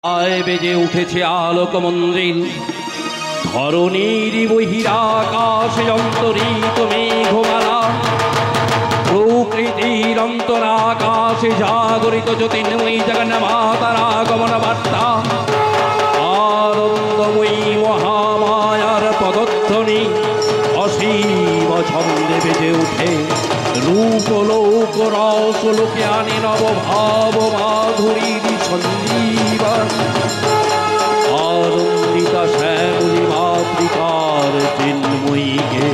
আয় বেজে উঠেছে আলোক মন্দির, ধরণীর বহিরাকাশে অন্তরিত মেঘমালা, প্রকৃতির অন্তরাকাশে জাগরিত জ্যোতির্ময়ী জগন্মাতার আগমন বার্তা। আনন্দময়ী মহামায়ার পদধ্বনি অসীম ছন্দে বেজে উঠে, রূপ লোক রস লোকে আনে নব ভাব মাধুরীর সঞ্জীবন। আনন্দিতা শ্যামলী মাতৃকার চিন্ময়ীকে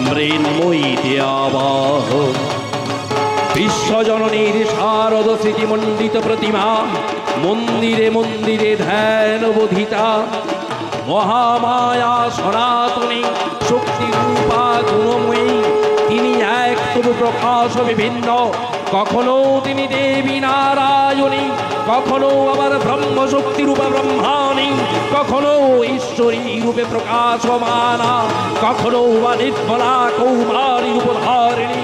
মৃন্ময়ীতে আবাহ, বিশ্বজননীর শারদ স্মৃতিমণ্ডিত প্রতিমা মন্দিরে মন্দিরে ধ্যান বোধিতা। মহামায়া সনাতনী শক্তিরূপা গুণময়ী, তিনি এক তবু প্রকাশ বিভিন্ন। কখনো তিনি দেবী নারায়ণী, কখনো আবার ব্রহ্মশক্তি রূপে ব্রহ্মাণী, কখনো ঈশ্বরী রূপে প্রকাশমানা, কখনো বা নির্মলা কৌমারী রূপধারিণী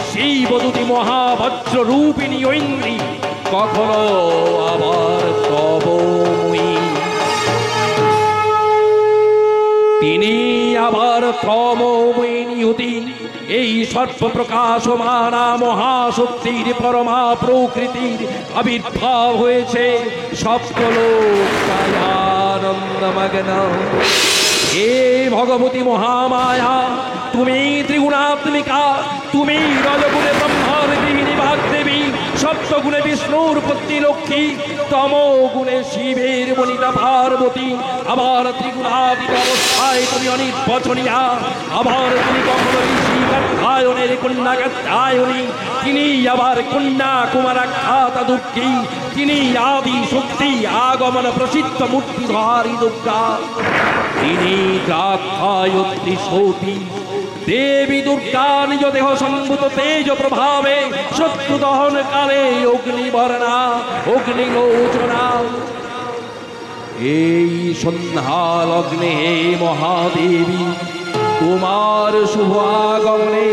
শিবদূতি মহাবজ্র রূপিণী ঐন্দ্রী, কখনো আবার তবময়ী। তিনি আবার তমময়ী নিয়তি, এই সর্বপ্রকাশমানা মহাশক্তির পরমা প্রকৃতির আবির্ভাব হয়েছে সপ্তলোকায় আনন্দমগ্ন। হে ভগবতী মহামায়া, তুমি ত্রিগুণাত্মিকা, তুমি রজগুণে ব্রহ্মার গৃহিণী বাগদেবী, সপ্তগুণে বিষ্ণুর পত্নী লক্ষ্মী, তমগুণে শিবের বনিতা পার্বতী, আবার ত্রিগুণাতীত অবস্থায় তুমি অনির্বচনীয়া। আবার তুমি কখনো ঋষি কাত্যায়নের কন্যা কাত্যায়নী, তিনি আবার কন্যা কুমারাখ্যাতা দুর্গী, তিনি আদি শক্তি আগমন প্রসিদ্ধ মূর্তিধারী দুর্গা। তিনি দ্রাক্ষায়ত্রী সতী দেবী দুর্গা, নিজ দেহ সম্ভূত তেজ প্রভাবে শত্রু দহন কালে অগ্নিবর্ণা অগ্নিলোচনা। এই সন্ধ্যা লগ্নে হে মহাদেবী, তোমার শুভ আগমনে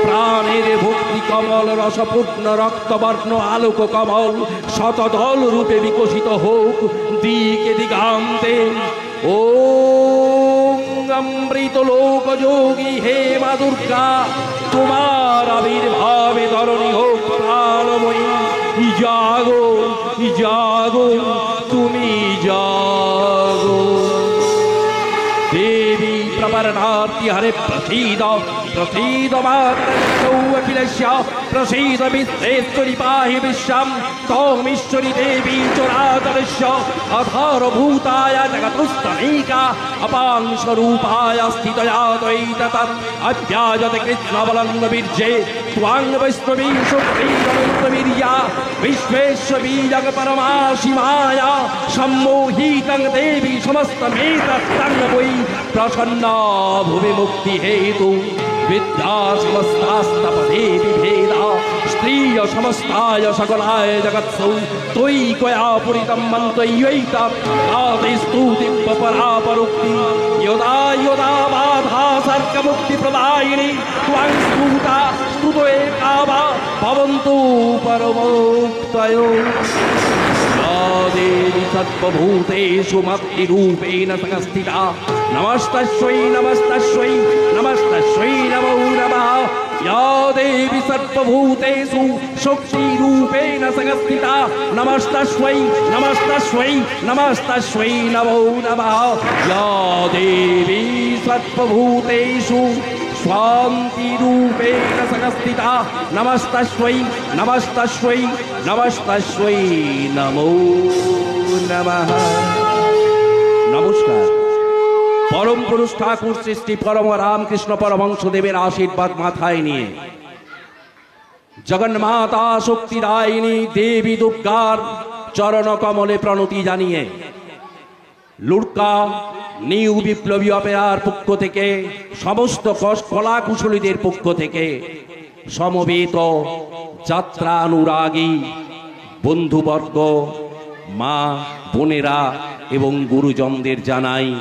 প্রাণের ভক্তি কমল রসপূর্ণ রক্তবর্ণ আলোক কমল শতদল রূপে বিকশিত হোক দিকে দিগান্তে। ও অমৃত লোক যোগী হে মা দুর্গা, তোমার আবির্ভাবে ধরণী হোক প্রাণময়ী। জাগো জাগো তুমি জাগো। দেবী প্রবর্ণার্তি হরে প্রসীদ প্রসীদ মাতৃশৌখিলস্য প্রসীদ বিশ্বেশ্বরী পাহি বিশ্বম। তৌমীশ্বরী দেবী চরাচরস্য অধরভূতায় জগতুস্তনৈকা অপাং স্বরূপায় স্থিতয়া ত্বয়িততৎ অভ্যাজতে কৃষ্ণবলঙ্গ বীর্যে ত্বাং বৈষ্ণবী শক্তিরমন্তবীর্যা বিশ্বেশ্বরী জগ পরমাসীমায়া সম্মোহিতং দেবী সমস্তমেতত্তং বৈ প্রসন্না ভুবি মুক্তি হেতু বিদ্যা সমস্তাস্তপদে বিভেদা স্ত্রিয় সমস্তায় সকলায় জগৎসৌ ত্বয়িকয়া পুরিতম মন্ত্রয়্যৈতা আদিস্তু দিব্যপরাপরোক্তি যদা যদা বাধা সর্গমুক্তি প্রদায়িনী ত্বং স্তুতা স্তুতো একা বা ভবন্তু পরমোক্তয়ো। দেবী সর্বভূতেষু মাতৃরূপেণ সংস্থিতা নমস্তস্যৈ নমস্তস্যৈ নমস্তস্যৈ নমো নমঃ। या देवी सर्वभूतेषु शक्तिरूपेण संस्थिता नमस्तस्यै नमस्तस्यै नमस्तस्यै नमो नमः। या देवी सर्वभूतेषु शान्तिरूपेण संस्थिता नमस्तस्यै नमस्तस्यै नमस्तस्यै नमो नमः। नमस्कार। परम पुरुष ठाकुर श्री श्री परम रामकृष्ण परमहंसदेवेर आशीर्वाद माथाय निये जगन्माता शक्तिदायिनी देवी दुर्गार चरण कमले प्रणति जानिए लुड़का निउ विप्लबी अपेरार पक्ष थेके समस्त कला कुशलीदेर पक्ष थेके समवेत यात्रा अनुरागी बंधुवर्ग मा बोनेरा एवं गुरुजनदेर जानाई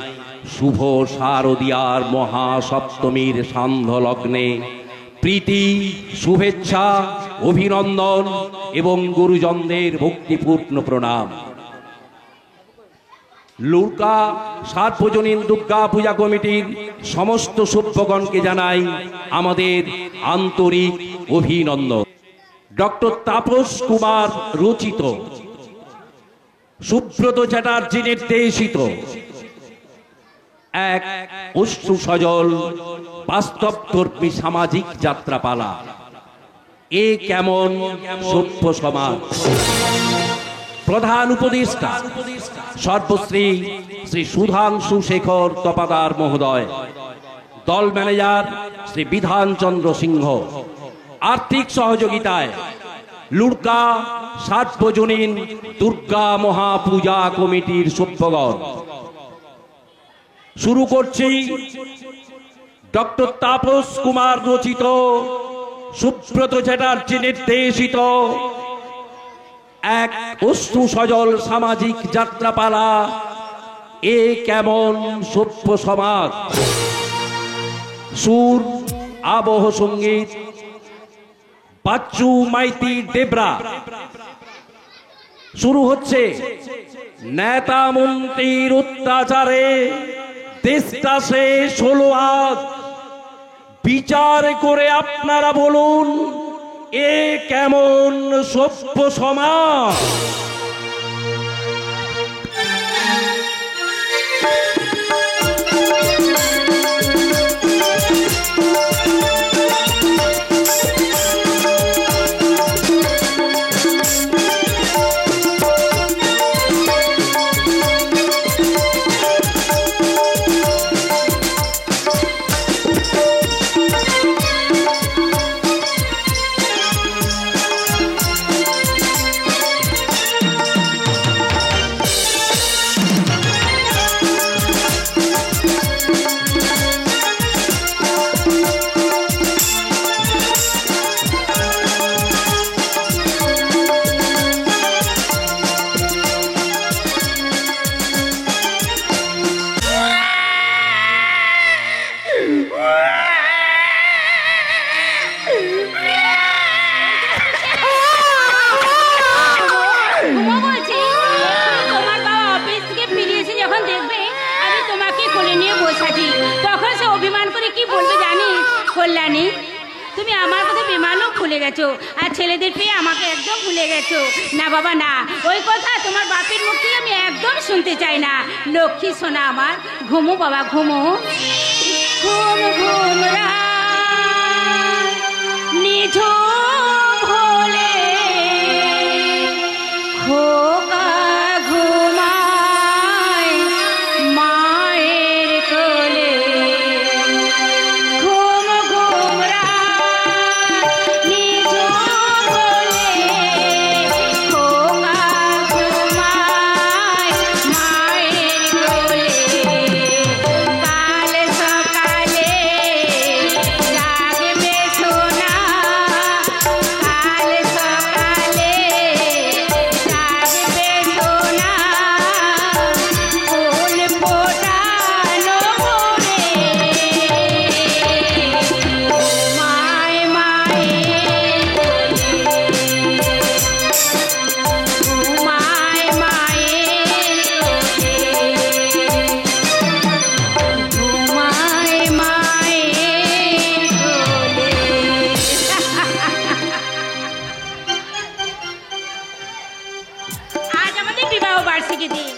शुभ शारदियार महासप्तमीर सान्ध्य लग्ने प्रीति शुभेच्छा अभिनंदन एवं गुरुजनदेर भक्तिपूर्ण प्रणाम। লুরকা সার্বজনীন দুর্গা পূজা কমিটির সমস্ত সভ্যগণকে জানাই আমাদের আন্তরিক অভিনন্দন। ডক্টর তাপস কুমার রচিত, সুব্রত চ্যাটার্জি নির্দেশিত এক অশ্রু সজল বাস্তবধর্মী সামাজিক যাত্রাপালা এ কেমন সভ্য সমাজ। প্রধান উপদেষ্টা সর্বশ্রী শ্রী সুধাংশু শেখর তপাদার মহোদয়, দল ম্যানেজার শ্রী বিধানচন্দ্র সিংহ, আর্থিক সহযোগিতায় লুরকা সার্বজনীন দুর্গা মহাপূজা কমিটির সভ্যগণ। শুরু করছি ডক্টর তাপস কুমার রচিত, সুব্রত চ্যাটার্জি নির্দেশিত এক অশ্রু সজল সামাজিক যাত্রাপালা এ কেমন সভ্য সমাজ। সুর, আবহ সঙ্গীত বাচ্চু মাইতি দেবরা। শুরু হচ্ছে। নেতা মন্ত্রীর অত্যাচারে দেশটা শেষ হলো আজ, বিচার করে আপনারা বলুন এ কেমন সভ্য সমাজ। কল্যাণী, তুমি আমার কথা বিমানও ভুলে গেছো আর ছেলেদের পেয়ে আমাকে একদম ভুলে গেছো। না বাবা না, ওই কথা তোমার বাপের মুখ থেকে আমি একদম শুনতে চাই না। লক্ষ্মী সোনা আমার, ঘুমো বাবা ঘুমো। ঘুম ঘুম নিঝুম হলে খোকা ঘুমায় মায়ের কোলে। ঘুম ঘুম নিঝুম হলে খোকা ঘুমায় মায়ের কোলে। কাল সকালে জাগবে সোনা, কাল সকালে জাগবে সোনা। ফুল ফোটানো ভোরে মায় মায়ের ঘুমায় মায়ের ঘুমায় মায়ের আজ আমাদের বিবাহ বার্ষিকী দিন।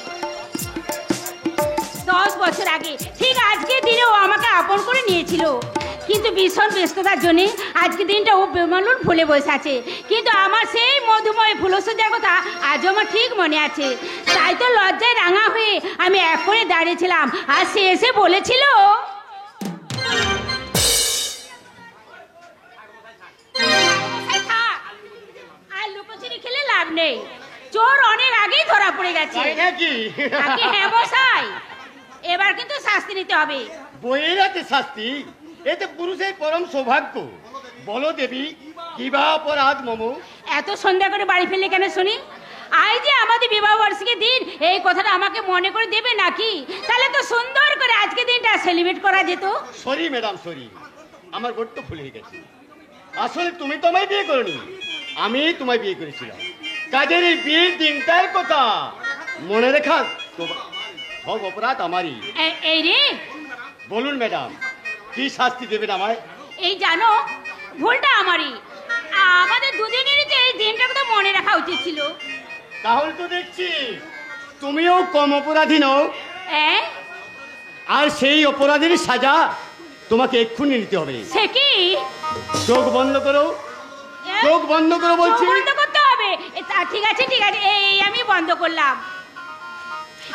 10 বছর আগে ঠিক আজকের দিনে ও আমাকে আপন করে নিয়েছিল, কিন্তু ভীষণ ব্যস্ততার জন্য আজকে দিনটা ও বেমালুন ভুলে বসে আছে। কিন্তু আমার সেই মধুময় ফুলসজ্জার কথা আজও আমার ঠিক মনে আছে। তাই তো লজ্জায় রাঙা হয়ে আমি এক করে দাঁড়িয়েছিলাম, আর সে এসে বলেছিল, আর লুকোচুরি খেলে লাভ নেই, চোর অনেক আগেই ধরা পড়ে গেছে। আগে হ্যাঁ মশাই, এবার কিন্তু শাস্তি নিতে হবে। বইয়ের হাতে শাস্তি, এতে পুরুষের পরম সৌভাগ্য। বলো দেবী, কি বা অপরাধ মম? এত সন্ধ্যা করে বাড়ি ফেললে কেন শুনি? আজ যে আমাদের বিবাহ বার্ষিকীর দিন, এই কথাটা আমাকে মনে করে দেবে নাকি? তাহলে তো সুন্দর করে আজকে দিনটা সেলিব্রেট করা যেত। সরি ম্যাডাম, সরি, আমার বড্ড ভুল হয়ে গেছে। আসলে তুমি তো আমায় বিয়ে করনি, আমি তোমায় বিয়ে করেছিলাম। কাজের এই বিয়ের দিনটার কথা মনে রেখা সব অপরাধ আমারই। এই রে, বলুন ম্যাডাম, কি শাস্তি দেবেন আমায়? এই জানো, ভুলটা আমারই। আমাদের দুদিনেরই তো এই দিনটা কথা মনে রাখা উচিত ছিল। তাহলে তো দেখছি তুমিও কম অপরাধী নও, আর সেই অপরাধীর সাজা তোমাকে এক্ষুনি নিতে হবে। সে কি? চোখ বন্ধ করো, চোখ বন্ধ করো বলছি। বন্ধ করতে হবে? ঠিক আছে ঠিক আছে, এই আমি বন্ধ করলাম।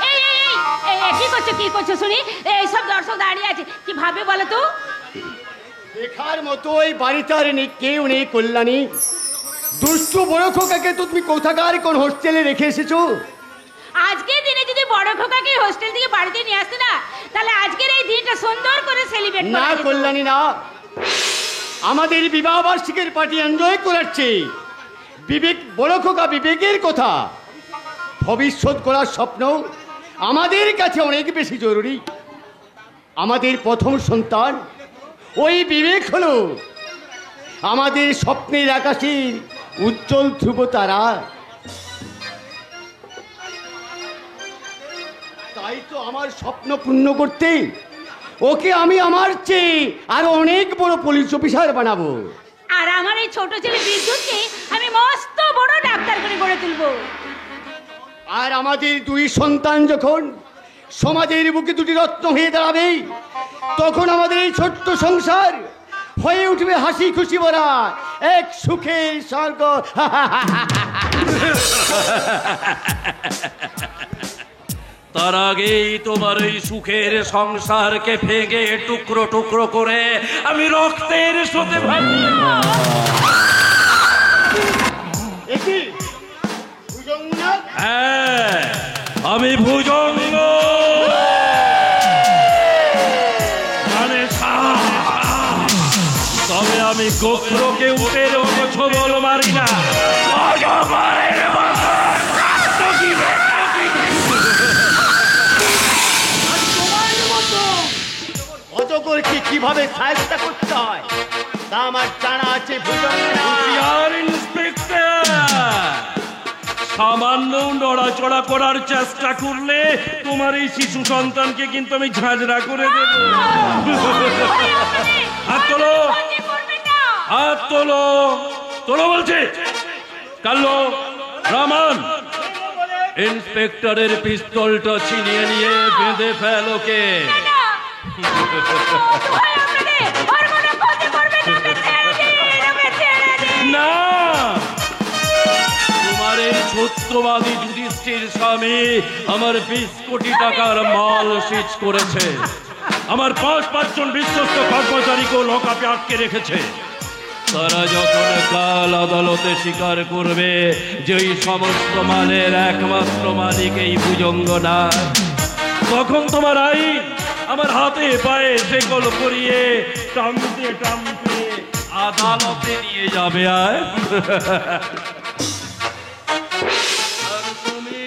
এই এই এই কি করছো, কি করছো শুনি? এই সব দর্শক দাঁড়িয়ে আছে, কি ভাবে বলো তো? দেখার মতো এই বাড়িতে আর কেউ নেই কল্যাণী। দুষ্টু বড় খোকাকে তো তুমি কোথাকার কোন হোস্টেলে রেখে এসেছো? আজকের দিনে যদি বড় খোকাকে হোস্টেল থেকে বাড়িতে নিয়ে আসতে না, তাহলে আজকের এই দিনটা সুন্দর করে সেলিব্রেট করা না যেত। কল্যাণী না, আমাদের বিবাহ বার্ষিকীর পার্টি এনজয় করাচ্ছে বিবেক। বড় খোকা বিবেকের কথা, ভবিষ্যৎ করার স্বপ্ন আমাদের কাছে অনেক বেশি জরুরি। আমাদের প্রথম সন্তান ওই বিবেক হলো আমাদের স্বপ্নের আকাশের উজ্জ্বল ধ্রুব তারা। তাই তো আমার স্বপ্ন পূর্ণ করতে ওকে আমি আমার চেয়ে আরো অনেক বড় পুলিশ অফিসার বানাবো। আর আমার এই ছোট ছেলে বিদ্যুৎকে আমি মস্ত বড় ডাক্তার করে গড়ে তুলবো। আর আমাদের দুই সন্তান যখন সমাজের বুকে দুটি রত্ন হয়ে দাঁড়াবে, তখন আমাদের এই ছোট্ট সংসার হয়ে উঠবে হাসি খুশি ভরা এক সুখের স্বর্গ। তার আগেই তোমার এই সুখের সংসারকে ভেঙে টুকরো টুকরো করে আমি রক্তের সাথে ভাবি। হ্যাঁ, আমি ভুজঙ্গ, মানে তবে আমি গোত্রকে উঠের ছবল মারি না। অজগরকে কিভাবে সাহায্য করতে হয় তা আমার জানা আছে। সামান্য নড়াচড়া করার চেষ্টা করলে তোমার এই শিশু সন্তানকে কিন্তু আমি ঝাঁঝরা করে দেব। হাত তোলো, হাত তোলো, তোলো বলছে। কাল্লো, রামান, ইন্সপেক্টরের পিস্তলটা ছিনিয়ে নিয়ে বেঁধে ফেল ওকে। না, তোমার এই সত্যবাদী যুধিষ্ঠির স্বামী আমার 20 কোটি টাকার মাল সিজ করেছে। আমার 5 জন বিশ্বস্ত কর্মচারীকেও লকআপে আটকে রেখেছে। তারা যখন কাল আদালতে স্বীকার করবে যে এই সমস্ত মালের একমাত্র মালিক এই ভুজঙ্গ না, তখন তোমার আইন আমার হাতে পায়ে শেকল করিয়ে টানতে টানতে আদালতে নিয়ে যাবে। আর তুমি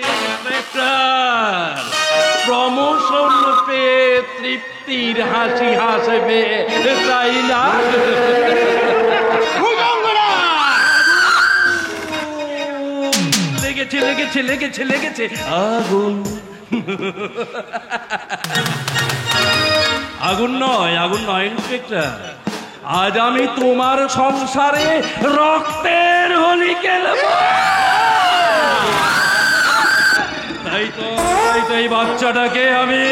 প্রমোশন পেয়ে তৃপ্তির হাসি হাসবে, তাই না? লেগেছে লেগেছে লেগেছে লেগেছে আগুন। আগুন নয়, আগুন নয় ইন্সপেক্টর, আজ আমি তোমার সংসারে রক্তের হোলি খেলব। তাই তো এই বাচ্চাটাকে আমি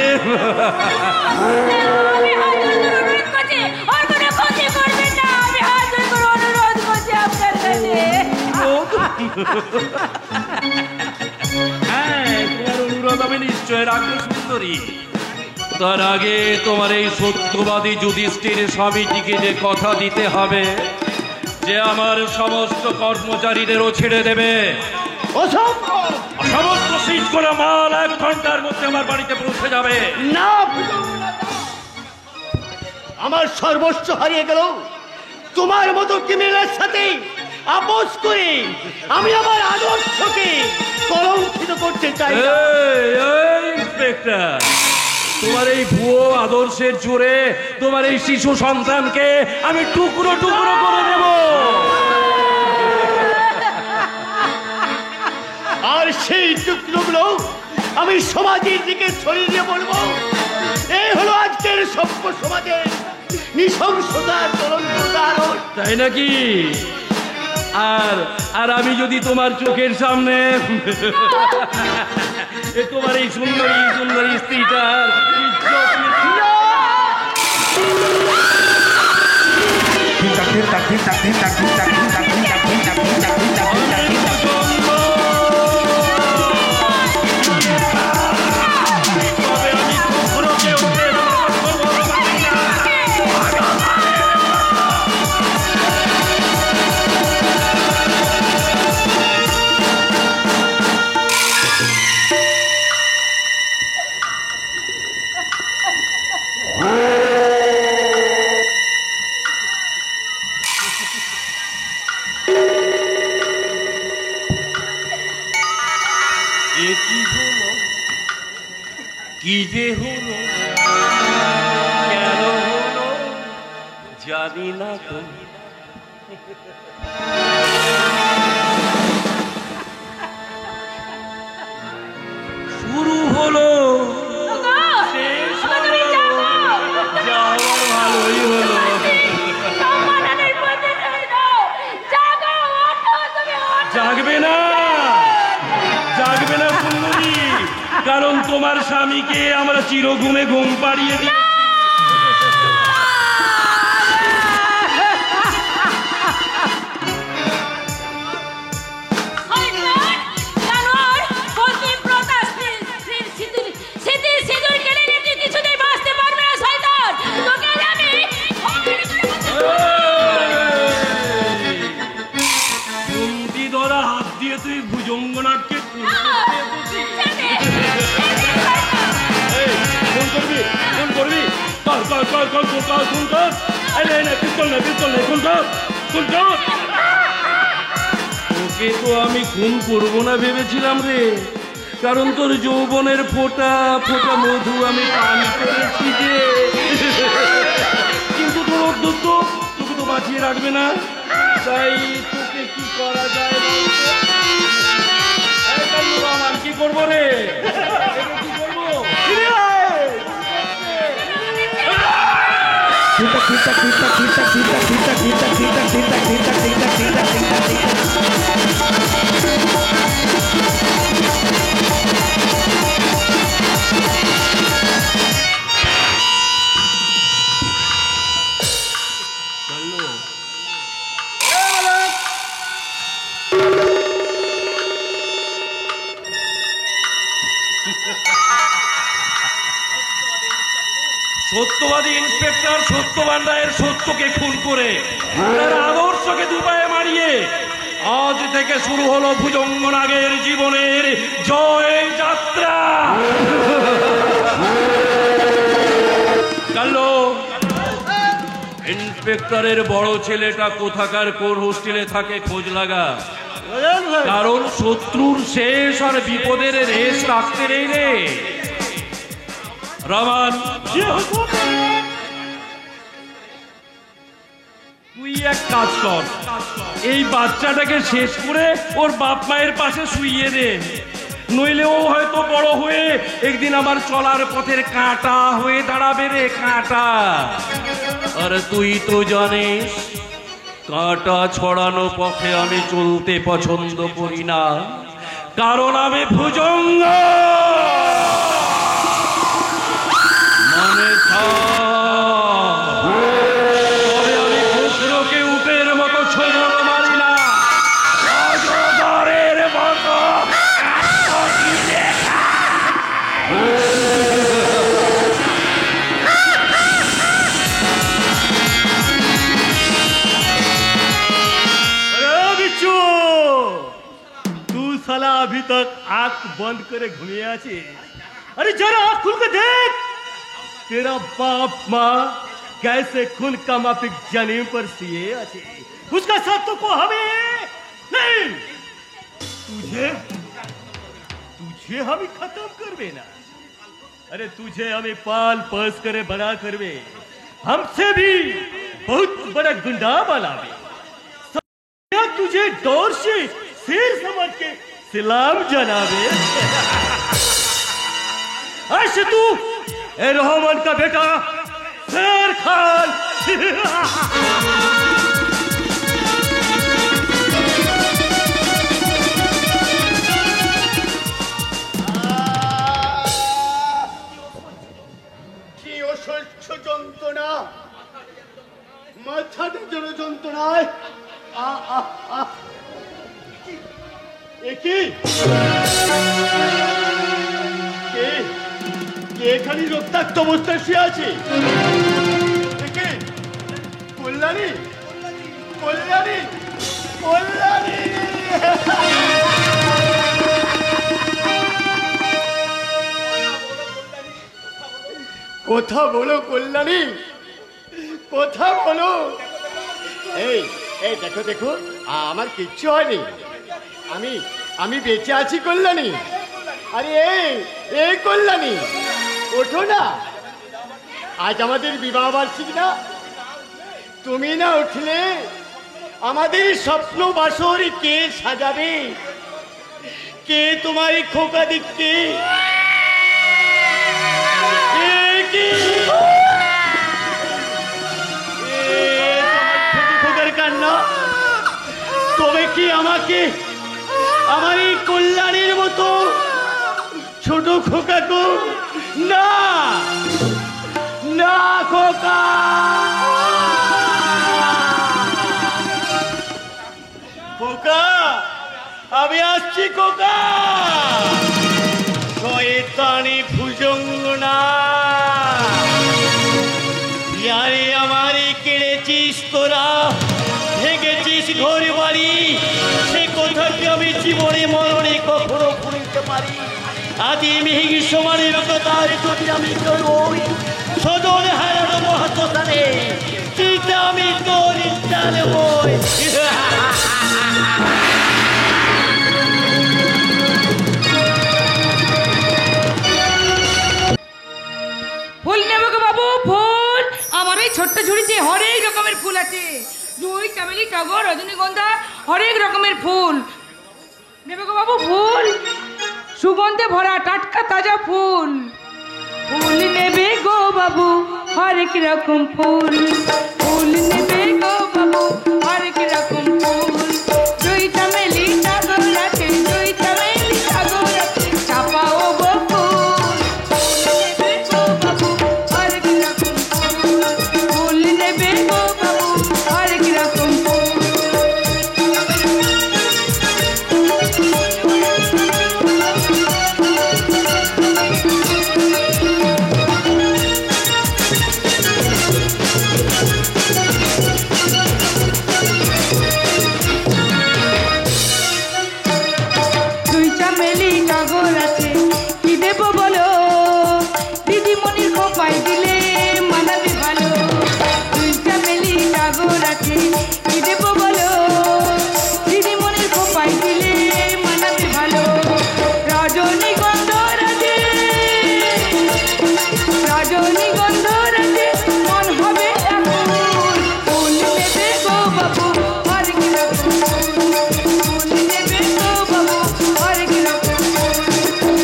হ্যাঁ, তোমার অনুরোধ আমি নিশ্চয় রাখবো সুন্দরী। তার আগে তোমার এই সত্যবাদী যুধিষ্ঠির স্বামীটিকে যে কথা দিতে হবে যে আমার সমস্ত কর্মচারীদেরও ছেড়ে দেবে, সমস্ত সিজ করা মাল 1 ঘন্টার মধ্যে আমার বাড়িতে পৌঁছে যাবে। না, আমার সর্বস্ব হারিয়ে গেল তোমার মতো ক্রিমিনালের সাথে আপোষ করে আমি আমার আদর্শকে কলঙ্কিত করতে চাই না। ইন্সপেক্টর, তোমার এই ভুয়ো আদর্শের জোরে তোমার এই শিশু সন্তানকে আমি টুকরো টুকরো করে দেব। আর সেই টুকরোগুলো আমি সমাজের দিকে ছড়িয়ে বলবো, এই হলো আজকের সভ্য সমাজের নৃশংসতার জ্বলন্ত উদাহরণ। তাই নাকি? আর আর আমি যদি তোমার চোখের সামনে তোমার এই সুন্দরী সুন্দরী স্ত্রীটার কি যে হলো, কেন হলো জানি না তো। শুরু হলো শেষ হলো, যাওয়ার ভালোই হলো। জাগবে না, জাগবে না সুন্দরী, কারণ তোমার স্বামীকে আমরা চিরঘুমে ঘুম পাড়িয়ে দিই। হাত দিয়ে তুই ভুজঙ্গনাথকে ফোন করবি, ফোন করবি, কর কর কর কর ফোন কর, ফোন কর। পিস্তল নেই, পিস্তল নেই, ফোন কর, ফোন কর। ওকে তো আমি খুন করবো না ভেবেছিলাম রে, কারণ তোর যৌবনের ফোঁটা ফোঁটা মধু আমি পান করেছি যে। কিন্তু তোর অধ্যক্ষ তোকে তো বাঁচিয়ে রাখবে না, তাই তোকে কি করা যায়? আমার কি করবো রে, কি করবো? সত্যবাদী ইন্সপেক্টর সত্যবান রায়ের সত্যকে খুন করে তার আদর্শকে দুপায়ে মারিয়ে আজ থেকে শুরু হলো ভুজঙ্গনাগের জীবনের জয় যাত্রা। কাল্লো, ইন্সপেক্টরের বড় ছেলেটা কোথাকার কোন হোস্টেলে থাকে খোঁজ লাগা, কারণ শত্রুর শেষ আর বিপদের রেশ রাখতে নেই রে। রমান, তুই এক কাজ কর, এই বাচ্চাটাকে শেষ করে ওর বাপ মায়ের পাশে শুইয়ে দে, নইলে ও হয়তো বড় হয়ে একদিন আমার চলার পথের কাঁটা হয়ে দাঁড়াবে রে, কাঁটা। আর তুই তো জানিস কাঁটা ছড়ানো পথে আমি চলতে পছন্দ করি না, কারণ আমি ভুজঙ্গ। তবে আমি খুচরোকে উটের মতো ছোবল মারি না, অজগরের মতো। बिच्छू, तू साला अभी तक आंख बंद करे घूमिए आछे। अरे जरा आंख खुल के देख, तेरा बाप माँ कैसे खून का मापिक जमीन पर सिए आछे, उसका साथ तो को हमें नहीं, तुझे हमें खत्म करवे ना। अरे तुझे हमें पाल पोस करे बड़ा करवे, हमसे भी बहुत बड़ा गुंडा बनावे, तुझे डोर से शेर समझ के सलाम जनावे। ऐसे तू ए रहमान का बेटा शेर खान। কি অসহ্য যন্ত্রণা, মাথাটা যেন যন্ত্রণায়। এ কি? কে এখানে রক্তাক্ত অবস্থায় শুয়ে আছে? এ কে? কল্যাণী, কল্যাণী, কল্যাণী! কথা বলো কল্যাণী, কথা বলো। এই এই দেখো দেখো, আমার কিচ্ছু হয়নি, আমি বেঁচে আছি কল্যাণী। আরে এই কল্যাণী, ওঠো না, আজ আমাদের বিবাহ বার্ষিকী না? তুমি না উঠলে আমাদের স্বপ্ন বাসর কে সাজাবে? কে তোমার খোকা দিচ্ছে? কান্না, তবে কি আমাকে আমার এই কল্যাণীর মতো ছোট খোকাকে? না না খোকা, খোকা আমি আসছি খোকা। শয়তানি ভুজঙ্গনা, ইয়ারে আমারে কেড়েছিস তোরা, ভেঙেছিস ঘর বাড়ি, সে কথা কি আমি জীবনে মরণে কখনো ভুলতে পারি? আদি মিহির সমানের কথায় যদি আমি ওই সদর হারানো মহাত্মে চিন্তা আমি তোর ইচ্ছাল বই। ফুল নেবো গো বাবু, ফুল। আমার এই ছোট্ট ঝুড়িতে হরেক রকমের ফুল আছে, জুঁই, চামেলি, টগর, রজনীগন্ধা, হরেক রকমের ফুল নেবে গো বাবু। ফুল সুগন্ধে ভরা টাটকা তাজা ফুল। ফুল নেবে গো বাবু, হরেক রকম ফুল। ফুল নেবে গো বাবু, হরেক রকম ফুল। জুঁই, চামেলি, টগর আছে, জুঁই, চামেলি, টগর আছে, চাপা ও গো ফুল। নেবে গো বাবু, হরেক রকম ফুল। ফুল নেবে গো বাবু, হরেক রকম ফুল। জুঁই, চামেলি, টগর আছে, কি দেবো বলো? দিদিমণির খোপায় দিলে মানাবে ভালো। জুঁই, চামেলি, টগর আছে, কি দেবো বলো? দিদিমণির খোপায় দিলে মানাবে ভালো। রজনীগন্ধা আছে, রজনীগন্ধা আছে, মন হবে আকুল। ফুল নেবে গো বাবু, হরেক রকম ফুল। ফুল নেবে গো বাবু, হরেক রকম ফুল।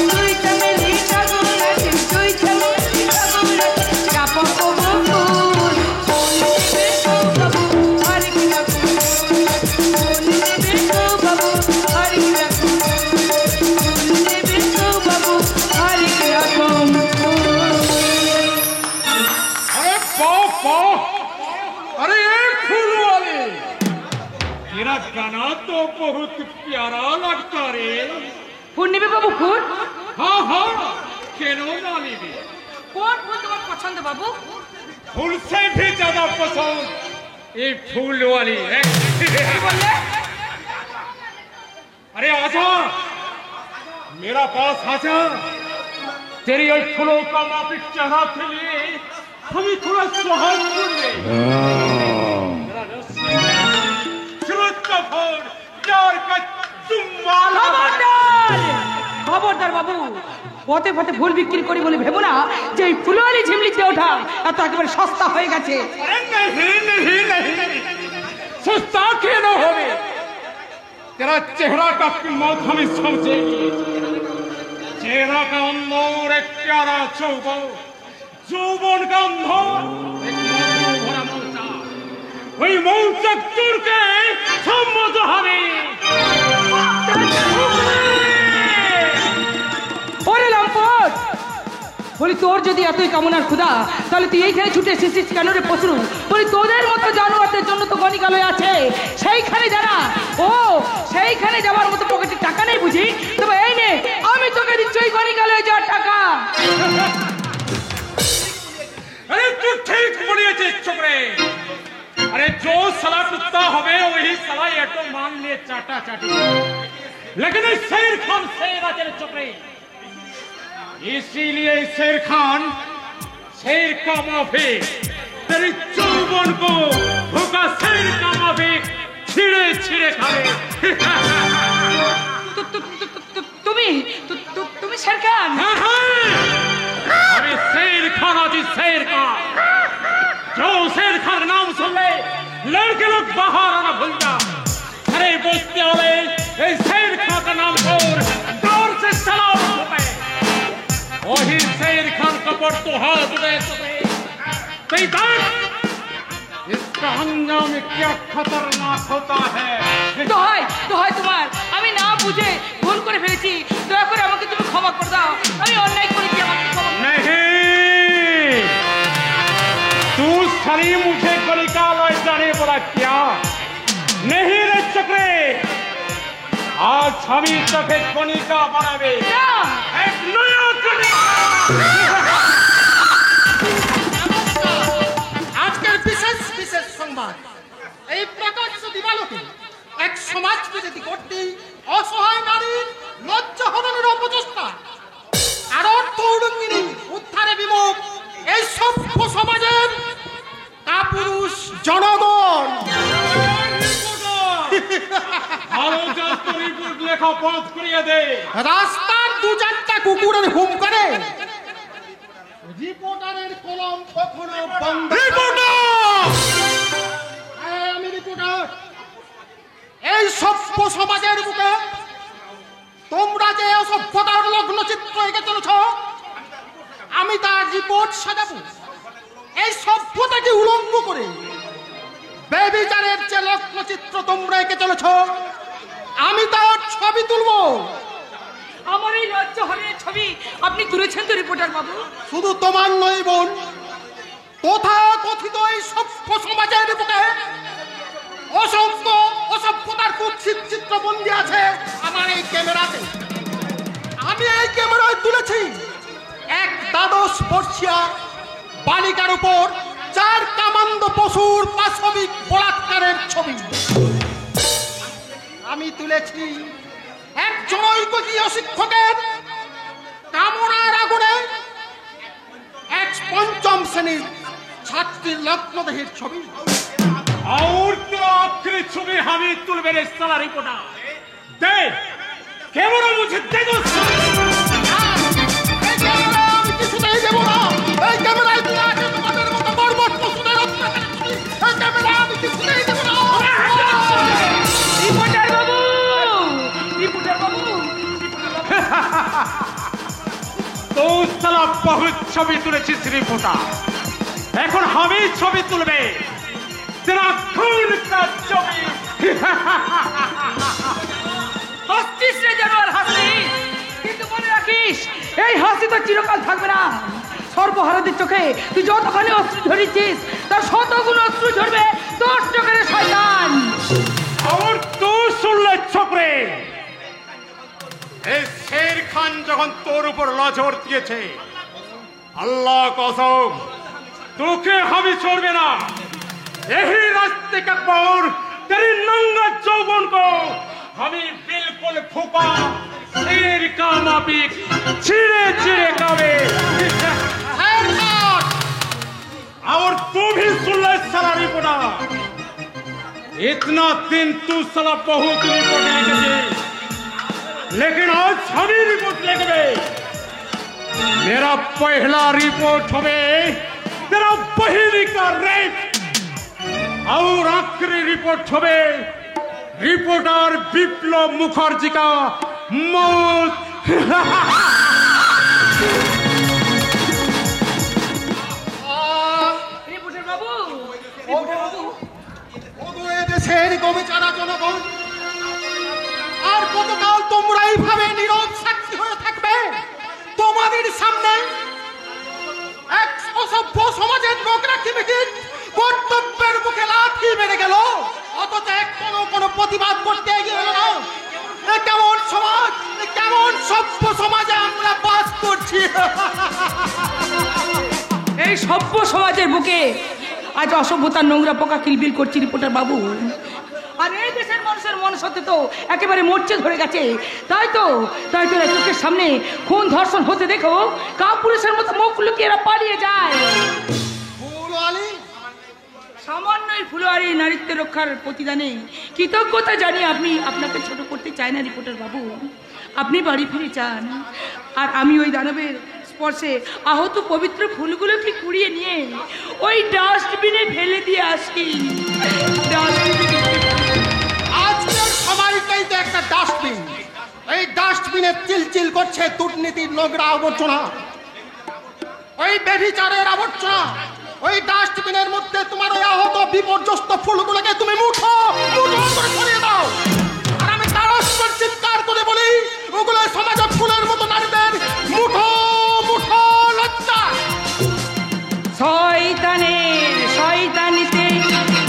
জুঁই, চামেলি, টগর আছে, জুঁই, চামেলি, টগর আছে, চাপা ও গো ফুল। ফুল নেবে গো বাবু, হরেক রকম ফুল। ফুল নেবে গো বাবু, হরেক রকম ফুল। ফুল নেবে গো বাবু, হরেক রকম ফুল। अरे पाओ, अरे एक फूल वाले, तेरा गाना तो बहुत प्यारा लगता रे। ফুল নেবে বাবু, ফুল? हाँ हाँ, क्यों ना लेबे? কোন ফুল তোমার পছন্দ বাবু? फूल से भी ज्यादा पसंद ये फूल वाली है। কি বললে? अरे आजा, मेरा पास आजा। तेरी ये फूलों का माफिक चढ़ा के लिए हमें थोड़ा सुहाग कर ले। सूरत का फूल, प्यार का चुम्बाला। খবরদার! খবরদার বাবু, পথে পথে ফুল বিক্রি করি বলে ভেবো না যে এই ফুলওয়ালি ঝিমলিতে ওঠা এত একেবারে সস্তা হয়ে গেছে। अरे नहीं नहीं नहीं, सस्ता क्यों न होवे? तेरा चेहरा का कीमत हमें समझेगी। चेहरा का अंदर एक प्यारा যৌবন গন্ধ ভরা মৌচাক, ওই মৌচাক চুরকে সম্মত হবে। ওরে লম্পট, বলি তোর যদি এতই কামনার ক্ষুধা, তাহলে তুই এইখানে ছুটে এসেছিস কেন রে পশু? বলি তোদের মতো জানোয়ারদের জন্য তো গণিকালয় আছে, সেইখানে যারা। ও সেইখানে যাওয়ার মতো পকেটে টাকা নেই বুঝি? তবে এই নে, আমি তোকে দিচ্ছি ওই গণিকালয়ে যাওয়ার টাকা। अरे तू ठीक बोलिए छोकरे। अरे जो सला कुत्ता होवे वही सला एटो मान ले चाटा चाटी, लेकिन शेर खान शेर तेरे छोकरे, इसीलिए शेर खान शेर का माफिक तेरी चौबन को भूखा शेर का माफिक छिड़े छिड़े खावे। তুমি শের খান? अरे शेर खान आजी शेर खान, जो शेर खान नाम सुन ले लड़के लोग बाहर आना भूल जा। अरे बस्ती वाले शेर खान का नाम दौर से चलाओ वही शेर खान का पट तो हाथ उदय इसका अंजाम क्या खतरनाक होता है। দোহাই দোহাই তোমার, আমি না বুঝে ভুল করে ফেলেছি, দয়া করে আমাকে তুমি ক্ষমা করে দাও। আমি অন্যায় করেছি, আমাকে ক্ষমা করে দাও। नहीं, तू सरी मुझे गलिकालय जाने बोला क्या? नहीं रे चक्रे, आज हम ही तक गलिका बनावे না, एक नया गलिका। আজকের বিশেষ বিশেষ সংবাদ, এই প্রকাশ্য দিবালোকে এক সমাজ বিরোধী কর্তৃ অসহায় নারীর লজ্জা হরণের অপচেষ্টা আর অর্থ উলঙ্ঘিনী উদ্ধারে বিমুখ এই সভ্য সমাজের কাপুরুষ জনগণ। ভালো জাত রিপোর্ট লেখা বন্ধ করিয়ে দে। রাস্তার দু চারটা কুকুরের হুম করে রিপোর্টারের কলম কখনো বন্ধ। হ্যাঁ, আমি রিপোর্টার। এই সভ্য সমাজের বুকে তোমরা যে অসভ্যতার লগ্ন চিত্র এঁকে চলেছ, আমি তার রিপোর্ট সাজাবো। এই সভ্যতাকে উলঙ্গ করে বেবিচারের যে লগ্ন চিত্র তোমরা এঁকে চলেছ, আমি তার ছবি তুলবো। আমার এই লজ্জা হরণের ছবি আপনি তুলেছেন তো রিপোর্টার বাবু? শুধু তোমার নয় বোন, তথা কথিত এই সভ্য সমাজের বুকে অসংখ্য অসভ্যতার কুৎসিত চিত্রবন্দী আছে আমার এই ক্যামেরাতে। আমি এই ক্যামেরায় তুলেছি এক দ্বাদশ বর্ষীয়া বালিকার উপর 4 কামান্দ পশুর পাশবিক বলাৎকারের ছবি। আমি তুলেছি এক জনৈকীয় শিক্ষকের কামনার আগুনে এক 5ম শ্রেণীর ছাত্রীর লগ্নদেহের ছবি। और तो आखिरी छवि हम ही तुलबे रे साला रिपोर्टर दे। कैमरा मुझे दे दो। এই ক্যামেরা আমি কিছুতেই দেবো না। এই ক্যামেরায় তোলা আছে তোমাদের মতো বর্বর পশুদের অত্যাচারের ছবি। এই ক্যামেরা আমি কিছুতেই দেবো না। রিপোর্টার বাবু, রিপোর্টার বাবু, तो साला बहुत छवি তুলেছিস রিপোর্টার, এখন আমি ছবি তুলবে तेरा खून का छवि। হাসছিস রে জানোয়ার, হাসছিস, কিন্তু মনে রাখিস এই হাসি তো চিরকাল থাকবে না। সর্বহারাদের চোখে তুই যতখানি অশ্রু ঝরিয়েছিস, তার 100 গুণ অশ্রু ঝরবে তোর চোখের শয়তান। और तू सुन ले छोकरे, এই শের খান যখন তোর উপর নজর দিয়েছে, আল্লাহ কসম তোকে আমি छोड़বে না। यही रास्ते का पर तेरी नंगा जौबन को हमें बिल्कुल फूका शेर का माफिक छिड़े छिड़े खावे। और तू भी सुन ले साला रिपोर्टर, इतना दिन तू साला बहुत रिपोर्ट लेके, लेकिन आज सभी रिपोर्ट लेके मेरा पहला रिपोर्ट होवे तेरा बहिनी का रेप, और आखिरी रिपोर्ट होवे रिपोर्टर विप्लव मुखर्जी का मौत। অসভ্য সমাজের লোকরা কি বিকিট কর্তব্যের বুকে লাথি মেরে গেল, অথচ কোনো প্রতিবাদ করতে এগিয়ে এলো না। এ কেমন সমাজ, এ কেমন সভ্য সমাজে আমরা বাস করছি। এই সভ্য সমাজের বুকে আজ অসভ্যতার নোংরা পোকা কিলবিল করছি রিপোর্টার বাবু। আর এই দেশের মানুষের মন সত্যি তো একেবারে মরচে ধরে গেছে। তাই তো এরা চোখের সামনে খুন ধর্ষণ হতে দেখো কাপুরুষের মতো মুখ লুকিয়ে এরা পালিয়ে যায়। সামান্য এই ফুলওয়ারি নারীত্ব রক্ষার প্রতিদানে কৃতজ্ঞতা জানিয়ে আপনি আপনাকে ছোট করতে চাই না রিপোর্টার বাবু। আপনি বাড়ি ফিরে চান, আর আমি ওই দানবের স্পর্শে আহত পবিত্র ফুলগুলোকে কুড়িয়ে নিয়ে ওই ডাস্টবিনে ফেলে দিয়ে আসি। আজকের সময়টাই তো একটা ডাস্টবিন। এই ডাস্টবিনে চিলচিল করছে দুর্নীতির নোংরা আবর্জনা, ওই বেভিচারের আবর্জনা। ওই ডাস্টবিনের মধ্যে তোমার ওই আহত বিপর্যস্ত ফুলগুলোকে তুমি মুঠো মুঠো করে ছড়িয়ে দাও। আর আমি তারস করে চিৎকার করে বলি, ওগুলো সমাজের ফুলের মতো নারীদের মুঠো মুঠো লজ্জা। শয়তানের শয়তানিতে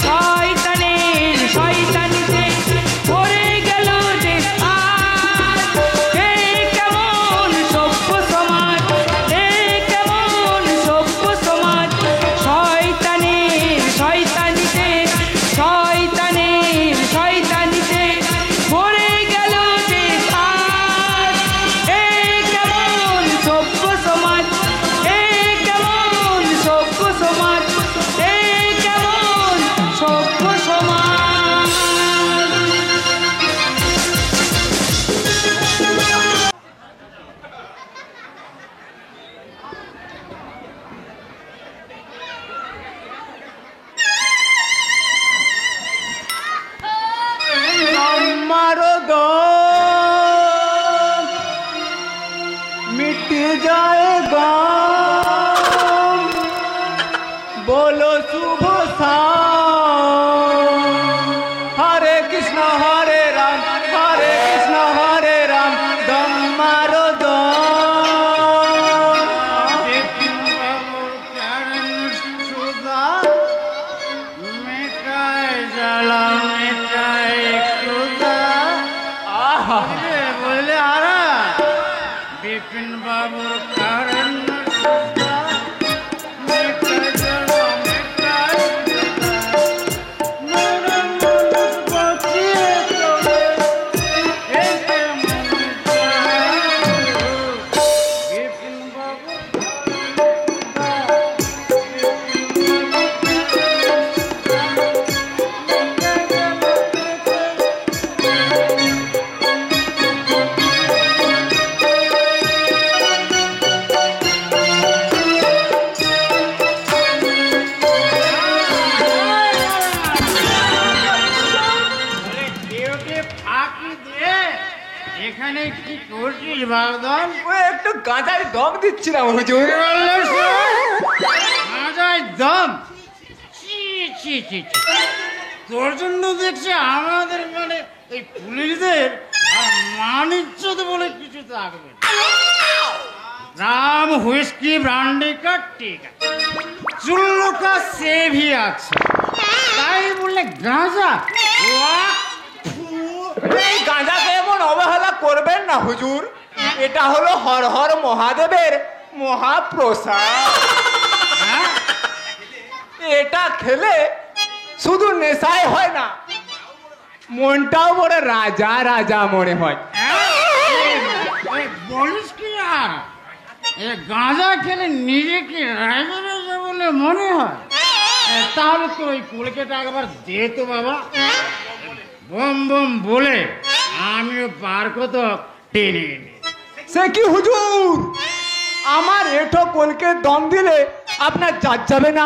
শয়তানের শয়তানিতে পড়ে গেল যে আজ। এ কেমন সভ্য সমাজ, এ কেমন সভ্য সমাজ। শয়তানের শয়তানিতে শয়তানের শয়তানিতে পড়ে গেল যে আজ। এ কেমন সভ্য সমাজ, এ কেমন সভ্য সমাজ, এ কেমন সভ্য সমাজ। हमारो गम मिट जाएगा, बोलो शुभ शाम। हरे कृष्ण हरे राम दम मारो बोले आ रहा बिपिन बाबू कारण এখানে কি করছিস বাগদম? ওই একটু গাঁজায় দম দিচ্ছিলাম হুজুর। গাঁজায় দম? তোর জন্য দেখছি আমাদের মানে এই পুলিশদের আর মানিজ্যত বলে কিছু থাকবে। রাম হুইস্কি ব্রান্ডি का ঠিক আছে, চুল্লু का সে भी আছে, তাই বলে গাঁজা? এই গাঁজাকে এমন অবহেলা করবেন না হুজুর, এটা হলো হর হর মহাদেবের মহাপ্রসাদ। এটা খেলে শুধু নেশাই হয় না, মনটাও বড় রাজা রাজা মনে হয়। বলিস কি আর গাঁজা খেলে নিজেকে রাজা রাজা বলে মনে হয়? তাহলে তো ওই কলকাতা একবার দে তো বাবা, বম বম বলে আমিও পার্ক তো টেনে এনে। সে কি হুজুর, আমার এঠো কলকে দম দিলে আপনার জাত যাবে না?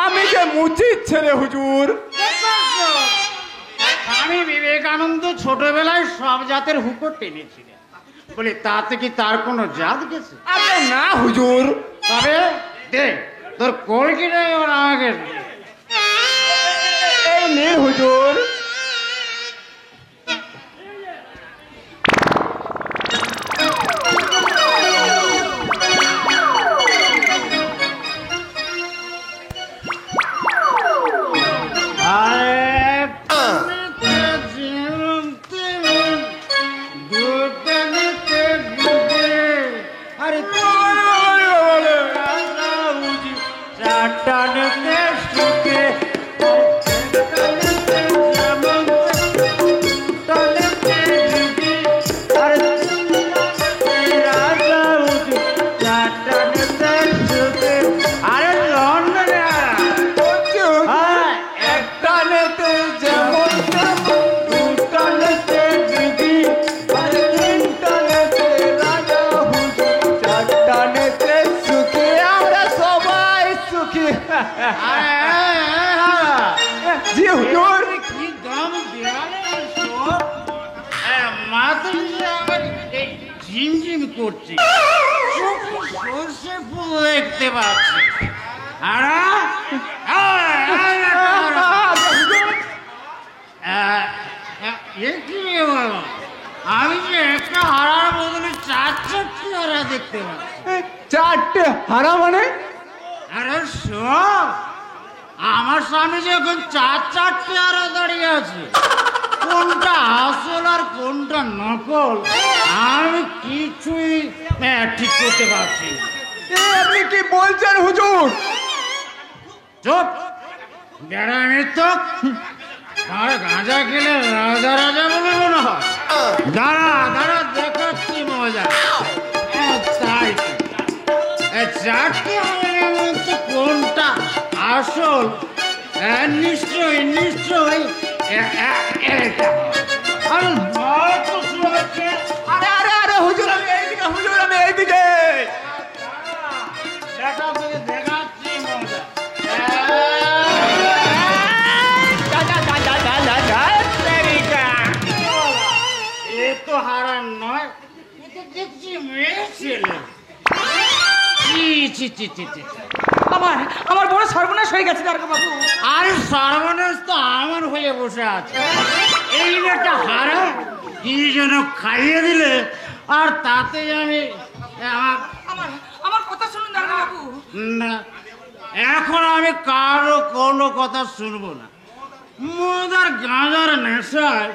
আমি যে মুচির ছেলে হুজুর। স্বামী বিবেকানন্দ ছোটবেলায় সব জাতের হুকো টেনেছিলেন, বলে তাতে কি তার কোনো জাত গেছে? আরে না হুজুর। তবে দে তোর কলকিটা এবার আমাকে দে। এই নে হুজুর। চারটানেতে সুখে আরে লন্ডনে একটা নেতে যেমন তেমন, দুটা নেতে দিদি, আর তিনটা নেতে রাজা হুজুর, চারটা নেতে সুখী, আমরা সবাই সুখী। জি হুজুর। কি দাম দেওয়ালে মাথা আমার ঝিমঝিম করছে, সর্ষে ফুল দেখতে পাচ্ছি। আমি যে একটা হারার বদলে চারটি হারা দেখতে পাচ্ছি। চারটে হারা মানে? আরে সব আমার সামনে যে এখন চারটি হারা দাঁড়িয়ে আছে, কোনটা আসল আর কোনটা নকল আমি কিছুই ঠিক করতে পারছি না। আপনি কি বলছেন হুজুর? চুপ বেড়ামি তো আর গাঁজা খেলে রাজা রাজা বলে মনে হয়। দাঁড়া দাঁড়া দেখাচ্ছি মজা। তাই চারটি হারের মধ্যে কোনটা আসল নিশ্চয়ই নিশ্চয়ই আরে আরে আরে আরে হুজুর আমি এইদিকে, হুজুর আমি এইদিকে। দেখাচ্ছি মজা। এ তো হারান নয়, এ তো দেখছি মেয়ে ছেলে। আমার বড় সর্বনাশ হয়ে গেছে দারোগা বাবু। আর সর্বনাশ তো আমার হয়ে বসে আছে। এই একটা হারা কি যেন খাইয়ে দিলে, আর তাতে আমি আমার কথা শুনুন দারোগা বাবু। না, এখন আমি কারো কোনো কথা শুনবো না। মদ আর গাঁজার নেশায়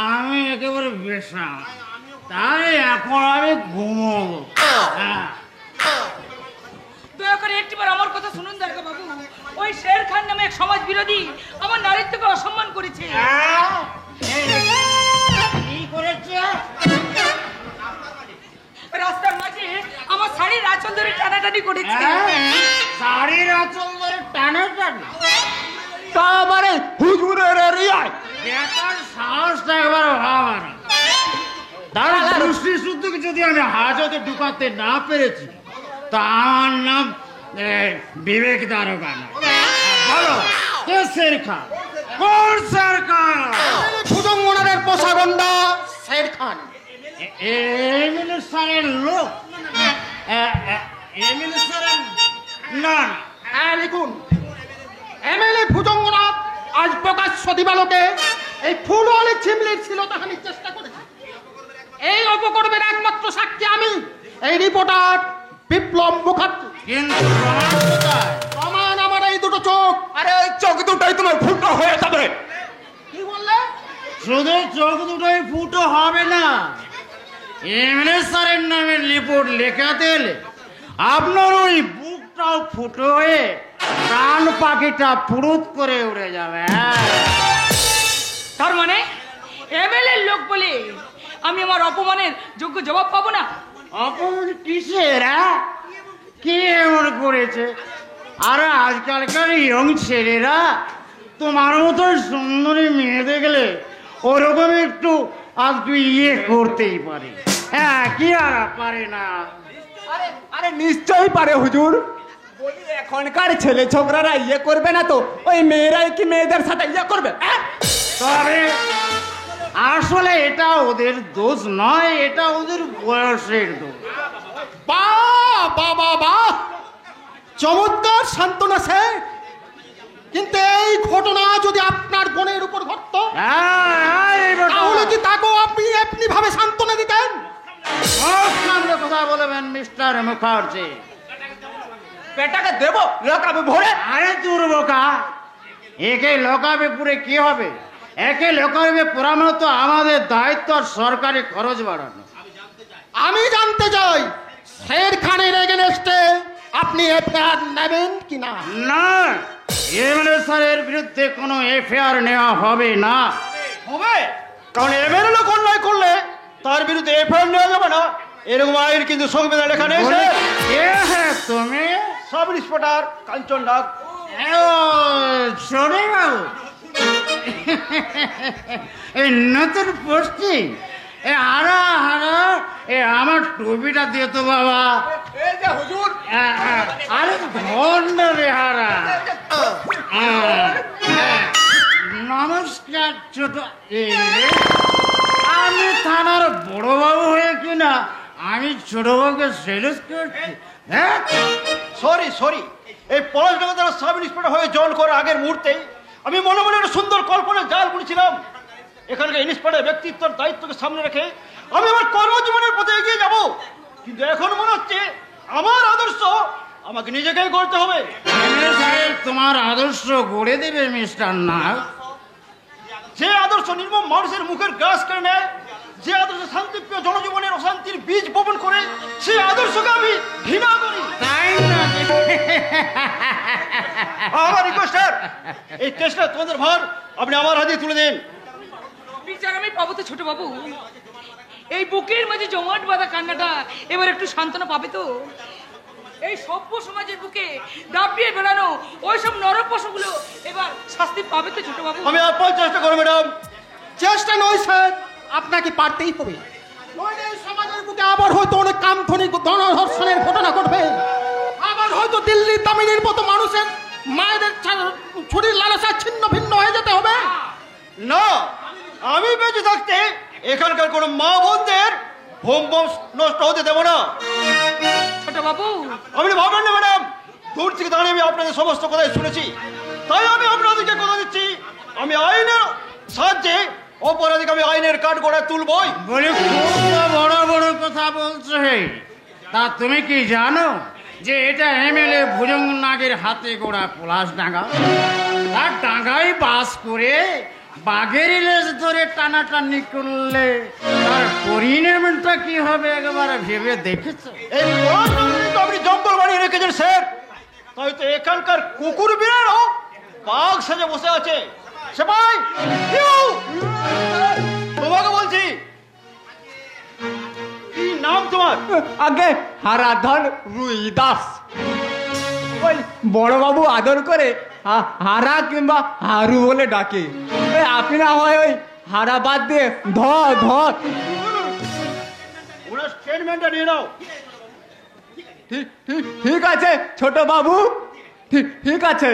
আমি একেবারে বেশাম, তাই এখন আমি ঘুমোবো। হ্যাঁ, দয়া করে একটিবার আমার কথা শুনুন দারোগা বাবু। ওই শের খান নামে এক সমাজ বিরোধী আমার নারীত্বকে অসম্মান করেছে। কি করেছে? রাস্তার মাঝে আমার শাড়ির আঁচল ধরে টানাটানি করেছে। শাড়ির আঁচল ধরে টানাটানি? তা মানে হুজুরের এরিয়ায়? বেটার সাহসটা একবার ভাবা না। তার দৃষ্টি শুদ্ধকে যদি আমি হাজতে ঢুকাতে না পেরেছি, তা আমার নাম বিবেক দারোগা না। বলো কে শের খান? কোন শের খান? সুজঙ্গনারের পোষাগন্ডা শের খান। এমএলএ স্যারের লোক? এমএলএ স্যারের না। হ্যাঁ লিখুন, এমএলএ ভুজঙ্গনাথ আজ প্রকাশ্য দিবালোকে এই ফুলওয়ালি ছিমলির শ্লীলতাহানির চেষ্টা করেছে। এই অপকর্মের একমাত্র সাক্ষী আমি, এই রিপোর্টার বিপ্লব মুখার্জি। কিন্তু প্রমাণ কোথায়? প্রমাণ আমার এই দুটো চোখ। আরে ওই চোখ দুটাই তোমার ফুটো হয়ে যাবে। কি বললে? শুধু চোখ দুটোই ফুটো হবে না, এমএলএ স্যারের নামে রিপোর্ট লেখাতে এলে আপনার ওই বুকটাও ফুটো হয়ে প্রাণ পাখিটা ফুরুত করে উড়ে যাবে। তার মানে এমএলএ লোক বলে আমি আমার অপমানের যোগ্য জবাব পাবো না? অপমান কিসের? কে এমন করেছে? আরে আজকালকার ইয়ং ছেলেরা তোমার মতো সুন্দরী মেয়ে দেখলে ওরকম একটু আধটু ইয়ে করতেই পারে। হ্যাঁ, কি আর পারে না? আরে আরে নিশ্চয়ই পারে হুজুর। বলি এখনকার ছেলে ছোকরারা ইয়ে করবে না তো ওই মেয়েরাই কি মেয়েদের সাথে ইয়ে করবে? তবে আসলে এটা ওদের দোষ নয়, এটা ওদের বয়সের দোষ। বাহ বাহ বাহ বাহ, চমৎকার সান্ত্বনা স্যার। কিন্তু এই ঘটনা যদি আপনার বোনের উপর ঘটতো, তাহলে কি তাকেও আপনি এমনি ভাবে সান্ত্বনা দিতেন? সামনে কথা বলবেন মিস্টার মুখার্জি। পেটাকে দেব লকাবে ভরে। আরে দুর্বোকা, একে লকাবে পুরে কি হবে? একে লকাবে পুরানো তো আমাদের দায়িত্ব আর সরকারি খরচ বাড়ানো। আমি জানতে চাই শের খানের এগেনস্টে আপনি এফআইআর নেবেন কিনা? না, এমএলএ স্যারের বিরুদ্ধে কোনো এফআইআর নেওয়া হবে না। হবে, কারণ এমএলএ অন্যায় করলে তার বিরুদ্ধে এফআইআর নেওয়া যাবে না, এরকম আইন কিন্তু সংবিধান লেখা নেই। কে হ্যাঁ তুমি? সাব ইন্সপেক্টর কাঞ্চন ডাক। ছোট বাবু, এই নতুন পোস্টিং, আমার টুপিটা দিয়ে তো বাবা। এই যে হুজুর, আরে ধন্য রে হারা। নমস্কার ছোট। আমি থানার বড় বাবু হয়ে কিনা আমি ছোট বাবুকে সেলুট করছি? হ্যাঁ, সরি, এই পলাশডাঙ্গা সাব ইন্সপেক্টর হয়ে জয়েন করার আগের মুহূর্তেই আমি মনে মনে একটা সুন্দর কল্পনা জাল বুনেছিলাম। এখানকার ইন্সপেক্টর ব্যক্তিত্বর দায়িত্বকে সামনে রেখে আমি আমার কর্মজীবনের পথে এগিয়ে যাব, কিন্তু এখন মনে হচ্ছে আমার আদর্শ আমাকে নিজেকেই গড়তে হবে। তোমার আদর্শ গড়ে দেবে মিস্টার নাগ। যে আদর্শ নির্মম মানুষের মুখের গ্রাস কেড়ে নেয়, যে আদর্শ শান্তিপ্রিয় জনজীবনের অশান্তির বীজ বপন করে, সেই আদর্শকে আমি ঘৃণা করি। তাই না? আমার রিকোয়েস্ট, এই কেসটা তোমাদের ভার আপনি আমার হাতে তুলে দিন। বিচার আমি পাবো তো ছোট বাবু? এই বুকের মাঝে জমাট বাঁধা কান্নাটা এবার একটু সান্ত্বনা পাবে তো? এই সভ্য সমাজের বুকে দাপিয়ে বেড়ানো ওই সব নরক পশুগুলো এবার শাস্তি পাবে তো ছোট বাবু? আমি আপনার চেষ্টা করবো ম্যাডাম। চেষ্টা নয় স্যার, আপনাকে পারতেই হবে। নইলে এই সমাজের বুকে আবার হয়তো অনেক কামথনি গণধর্ষণের ঘটনা ঘটবে, আবার হয়তো দিল্লির দামিনীর মতো মানুষের মায়েদের ছুরির লালসা ছিন্ন ভিন্ন হয়ে যেতে হবে। না, আমি বেঁচে থাকতে এখানকার কোনো মা বোনদের হোম বম নষ্ট হতে দেবো না। ছোট বাবু, আপনি ভাবেন না ম্যাডাম, দূর থেকে দাঁড়িয়ে আমি আপনাদের সমস্ত কথাই শুনেছি, তাই আমি আপনাদেরকে কথা দিচ্ছি, আমি আইনের সাহায্যে অপরাধীকে আমি আইনের কাঠ গড়ায় তুলবই। বলি, খুব বড় বড় কথা বলছো। তা তুমি কি জানো যে এটা এমএলএ ভুজঙ্গ নাগের হাতে গোড়া পলাশডাঙ্গা? তার ডাঙ্গায় বাস করে বাঘের লেজ ধরে টানাটানি করলে তার পরিণামটা কি হবে একবার ভেবে দেখেছো? এই পলাশডাঙ্গায় তো আপনি জঙ্গল বানিয়ে রেখেছেন স্যার, তাই তো এখানকার কুকুর বিড়ালও বাঘ সেজে বসে আছে। সেপাই, তোমাকে বলছি, কি নাম তোমার? আগে হারাধন রুই দাস। ওই বড় বাবু আদর করে হারা কিংবা হারু বলে ডাকে। আপনি না হয় ওই হারা বাদ দিয়ে ধর। ওরা স্টেটমেন্টটা নিয়ে নাও। ঠিক আছে ছোট বাবু, ঠিক আছে।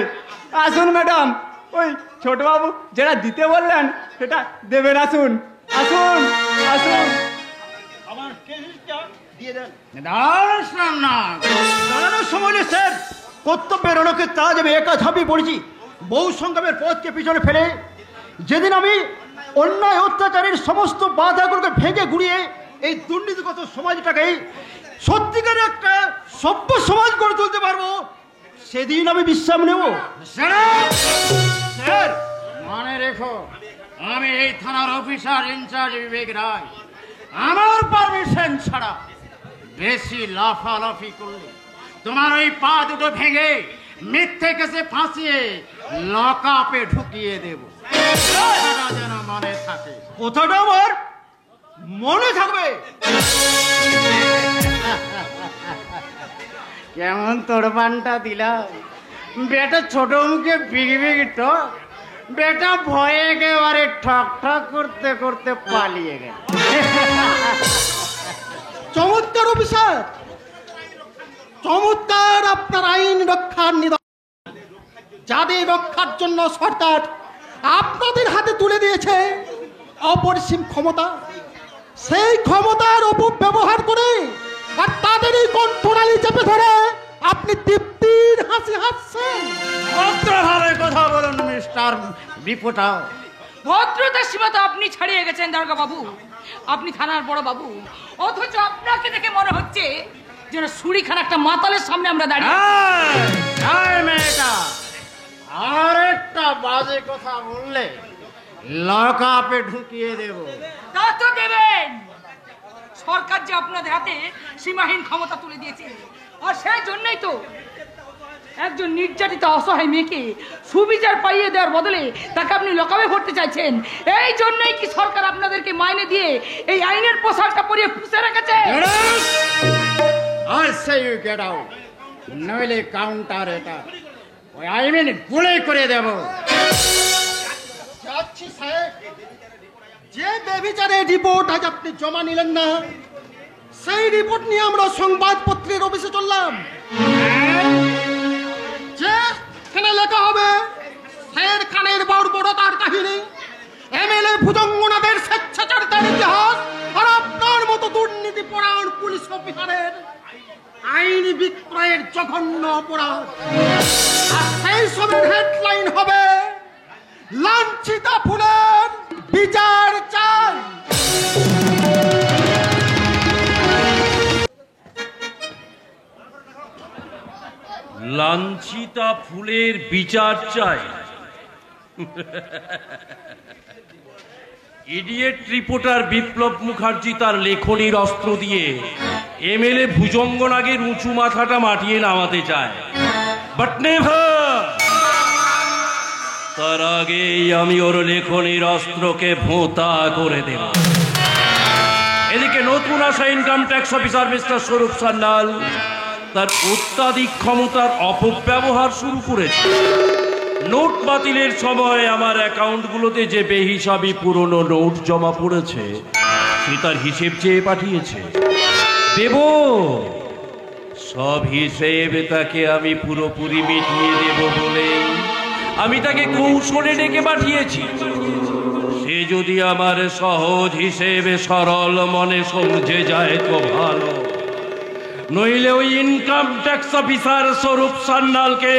আসুন ম্যাডাম, ওই ছোট বাবু যেটা দিতে বললেন সেটা দেবেন। আসুন। আমার কেসটা দিয়ে দেন। দাঁড়ানোর সময় নেই স্যার, কর্তব্যের অনকে তাজ আমি একা ঝাঁপিয়ে পড়েছি। বহু সংগ্রামের পথকে পিছনে ফেলে যেদিন আমি অন্যায় অত্যাচারের সমস্ত বাধাগুলোকে ভেঙে গুড়িয়ে এই দুর্নীতিগত সমাজটাকে সত্যিকার একটা সভ্য সমাজ গড়ে তুলতে পারবো, সেদিন আমি বিশ্রাম নেব। স্যার, মনে রেখো, আমি এই থানার অফিসার ইনচার্জ বিবেক রায়। আমার পারমিশন ছাড়া বেশি লাফালাফি করলে তোমার ওই পা দুটো ভেঙে মিথ্যে কেসে ফাঁসিয়ে লকআপে ঢুকিয়ে দেব। যেন মনে থাকে। কথাটা আমার মনে থাকবে। কেমন তোর পানটা দিলাম বেটা, ছোট মুখে বিগি টক। বেটা ভয়ে একেবারে ঠক করতে করতে পালিয়ে গেল। চমৎকার অফিসার, চমৎকার আপনার আইন রক্ষার নিদান, যাদের রক্ষার জন্য সরকার আপনাদের হাতে তুলে দিয়েছে অপরিসীম ক্ষমতা, সেই ক্ষমতার অপব্যবহার করে আর তাদের এই কণ্ঠনালী চেপে ধরে আপনি তৃপ্তির হাসি হাসছেন। ভদ্রভাবে কথা বলুন মিস্টার বিপুটা। ভদ্রতার সীমা তো আপনি ছাড়িয়ে গেছেন দারোগা বাবু। আপনি থানার বড় বাবু, অথচ আপনাকে দেখে মনে হচ্ছে যেন ছুরিখানা একটা মাতালের সামনে আমরা দাঁড়িয়ে। মেয়েটা আর একটা বাজে কথা বললে লকআপে ঢুকিয়ে দেব। তা তো দেবেন। সরকার যে আপনাদের হাতে সীমাহীন ক্ষমতা তুলে দিয়েছে, আর সেই জন্যই তো একজন নির্যাতিত অসহায় মেয়েকে সুবিচার পাইয়ে দেওয়ার বদলে তাকে আপনি লকাবে ভরতে চাইছেন। এই জন্যই কি সরকার আপনাদেরকে মাইনে দিয়ে এই আইনের পোশাকটা পরিয়ে পুষে রেখেছে? I say you get out. নইলে কাউন্টার এটা ওই আইন গুলে করে দেব। যাচ্ছি সাহেব, যে বেবিচারের রিপোর্ট আজ আপনি জমা নিলেন না, সেই রিপোর্ট নিয়ে আমরা সংবাদপত্রের অফিসে চললাম। যে এখানে লেখা হবে শের খানের বর্বরতার কাহিনী, এমএলএ ভুজঙ্গনাথের স্বেচ্ছাচারিতার ইতিহাস, আর আপনার মতো দুর্নীতি পরায়ণ পুলিশ অফিসারের আইন বিক্রয়ের জঘন্য অপরাধ। আর সেই সবের হেডলাইন হবে লাঞ্ছিতা ফুলের বিচার চাই। লাঞ্ছিতা ফুলের বিচার চাই। ইডিয়েট রিপোর্টার বিপ্লব মুখার্জি তার লেখনির অস্ত্র দিয়ে এমএলএ ভুজঙ্গনাগের উঁচু মাথাটা মাটিয়ে নামাতে চায়, বাট নেভার। তার আগেই আমি ওর লেখনির অস্ত্রকে ভোঁতা করে দেব। এদিকে নতুন আসা ইনকাম ট্যাক্স অফিসার মিস্টার স্বরূপ সান্যাল তার অত্যাধিক ক্ষমতার অপব্যবহার শুরু করেছে। নোট বাতিলের সময় আমার অ্যাকাউন্টগুলোতে যে বেহিসাবি পুরনো নোট জমা পড়েছে সে তার হিসেব চেয়ে পাঠিয়েছে। দেব সব হিসেব তাকে আমি পুরোপুরি মিটিয়ে দেব বলে আমি তাকে কৌশলে ডেকে পাঠিয়েছি। সে যদি আমার সহজ হিসেবে সরল মনে সমঝে যায় তো ভালো, নইলে ওই ইনকাম ট্যাক্স অফিসার স্বরূপ সান্যালকে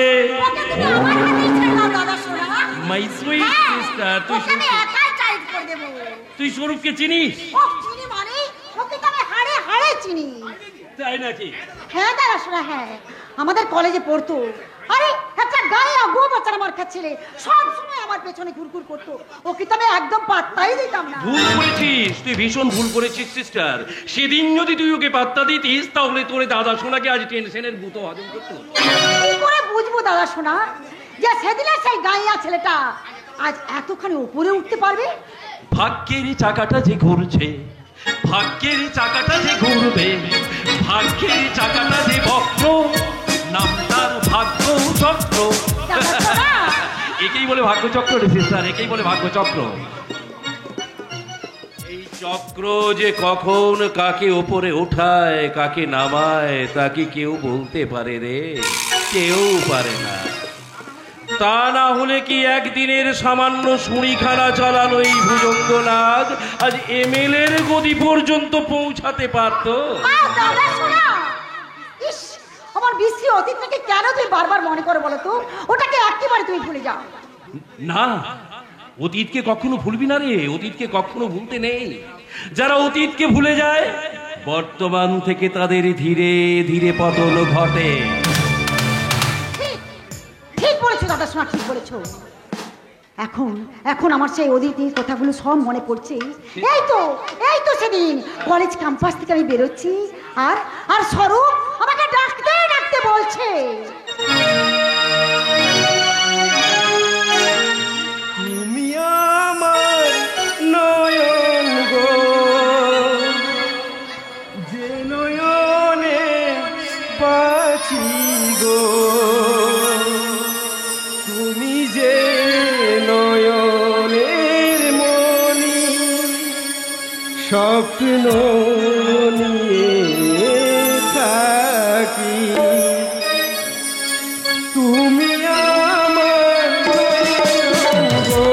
মাই সুইট সিস্টার, তুই স্বরূপকে চিনিস? তাই নাকি? হ্যাঁ দাদা শোনা, হ্যাঁ আমাদের কলেজে পড়তো। আরে একটা গায়ে আগো বাচ্চারা আমার ছেলে সব সময় আমার পেছনে ঘুরঘুর করতো, ওকে তো আমি একদম পাত্তাই দিতাম না। ভুল করেছিস, তুই ভীষণ ভুল করেছিস সিস্টার। সেদিন যদি তুই ওকে পাত্তা দিতিস তাহলে তোর দাদা শোনাকে আজ টেনশনের ভূত হজম করতো। কি করে বুঝবো দাদা শোনা যে সেদিনের সেই গাইয়া ছেলেটা আজ এতখানি উপরে উঠতে পারবে? ভাগ্যের চাকাটা যে ঘুরছে, ভাগ্যের চাকাটা যে ঘুরবে, ভাগ্যের চাকাটা যে বক্র, নাম তার ভাগ্য চক্র। একেই বলে ভাগ্য চক্র রে সিস্টার, একেই বলে ভাগ্য চক্র। এই চক্র যে কখন কাকে ওপরে ওঠায় কাকে নামায় তাকে কেউ বলতে পারে রে, কেউ পারে না। তা না হলে কি একদিনের সামান্য সুড়িখানা চালানো এই ভুজঙ্গনাথ আজ এমএলএ এর গদি পর্যন্ত পৌঁছাতে পারত? আমার বিশ্রী অতীতটাকে কেন তুই বারবার মনে করে বলো তো? ওটাকে একেবারে তুই ভুলে যাও। না, অতীতকে কখনো ভুলবি না রে, অতীতকে কখনো ভুলতে নেই। যারা অতীতকে ভুলে যায় বর্তমান থেকে তাদের ধীরে ধীরে পতন ঘটে। ঠিক বলেছো দাদা শোনা, ঠিক বলেছো। এখন এখন আমার সেই অতীতের কথাগুলো সব মনে পড়ছে। এই তো সেদিন কলেজ ক্যাম্পাস থেকে আমি বেরোচ্ছি, আর আর স্বরূপ আমাকে ডাকতে ডাকতে বলছে, তুমি আমার নয়ন গো, যে নয়নে বাঁচি গো, তুমি যে নয়নের মনি, স্বপ্ন নিয়ে থাকি, তুমি আমার গো, গো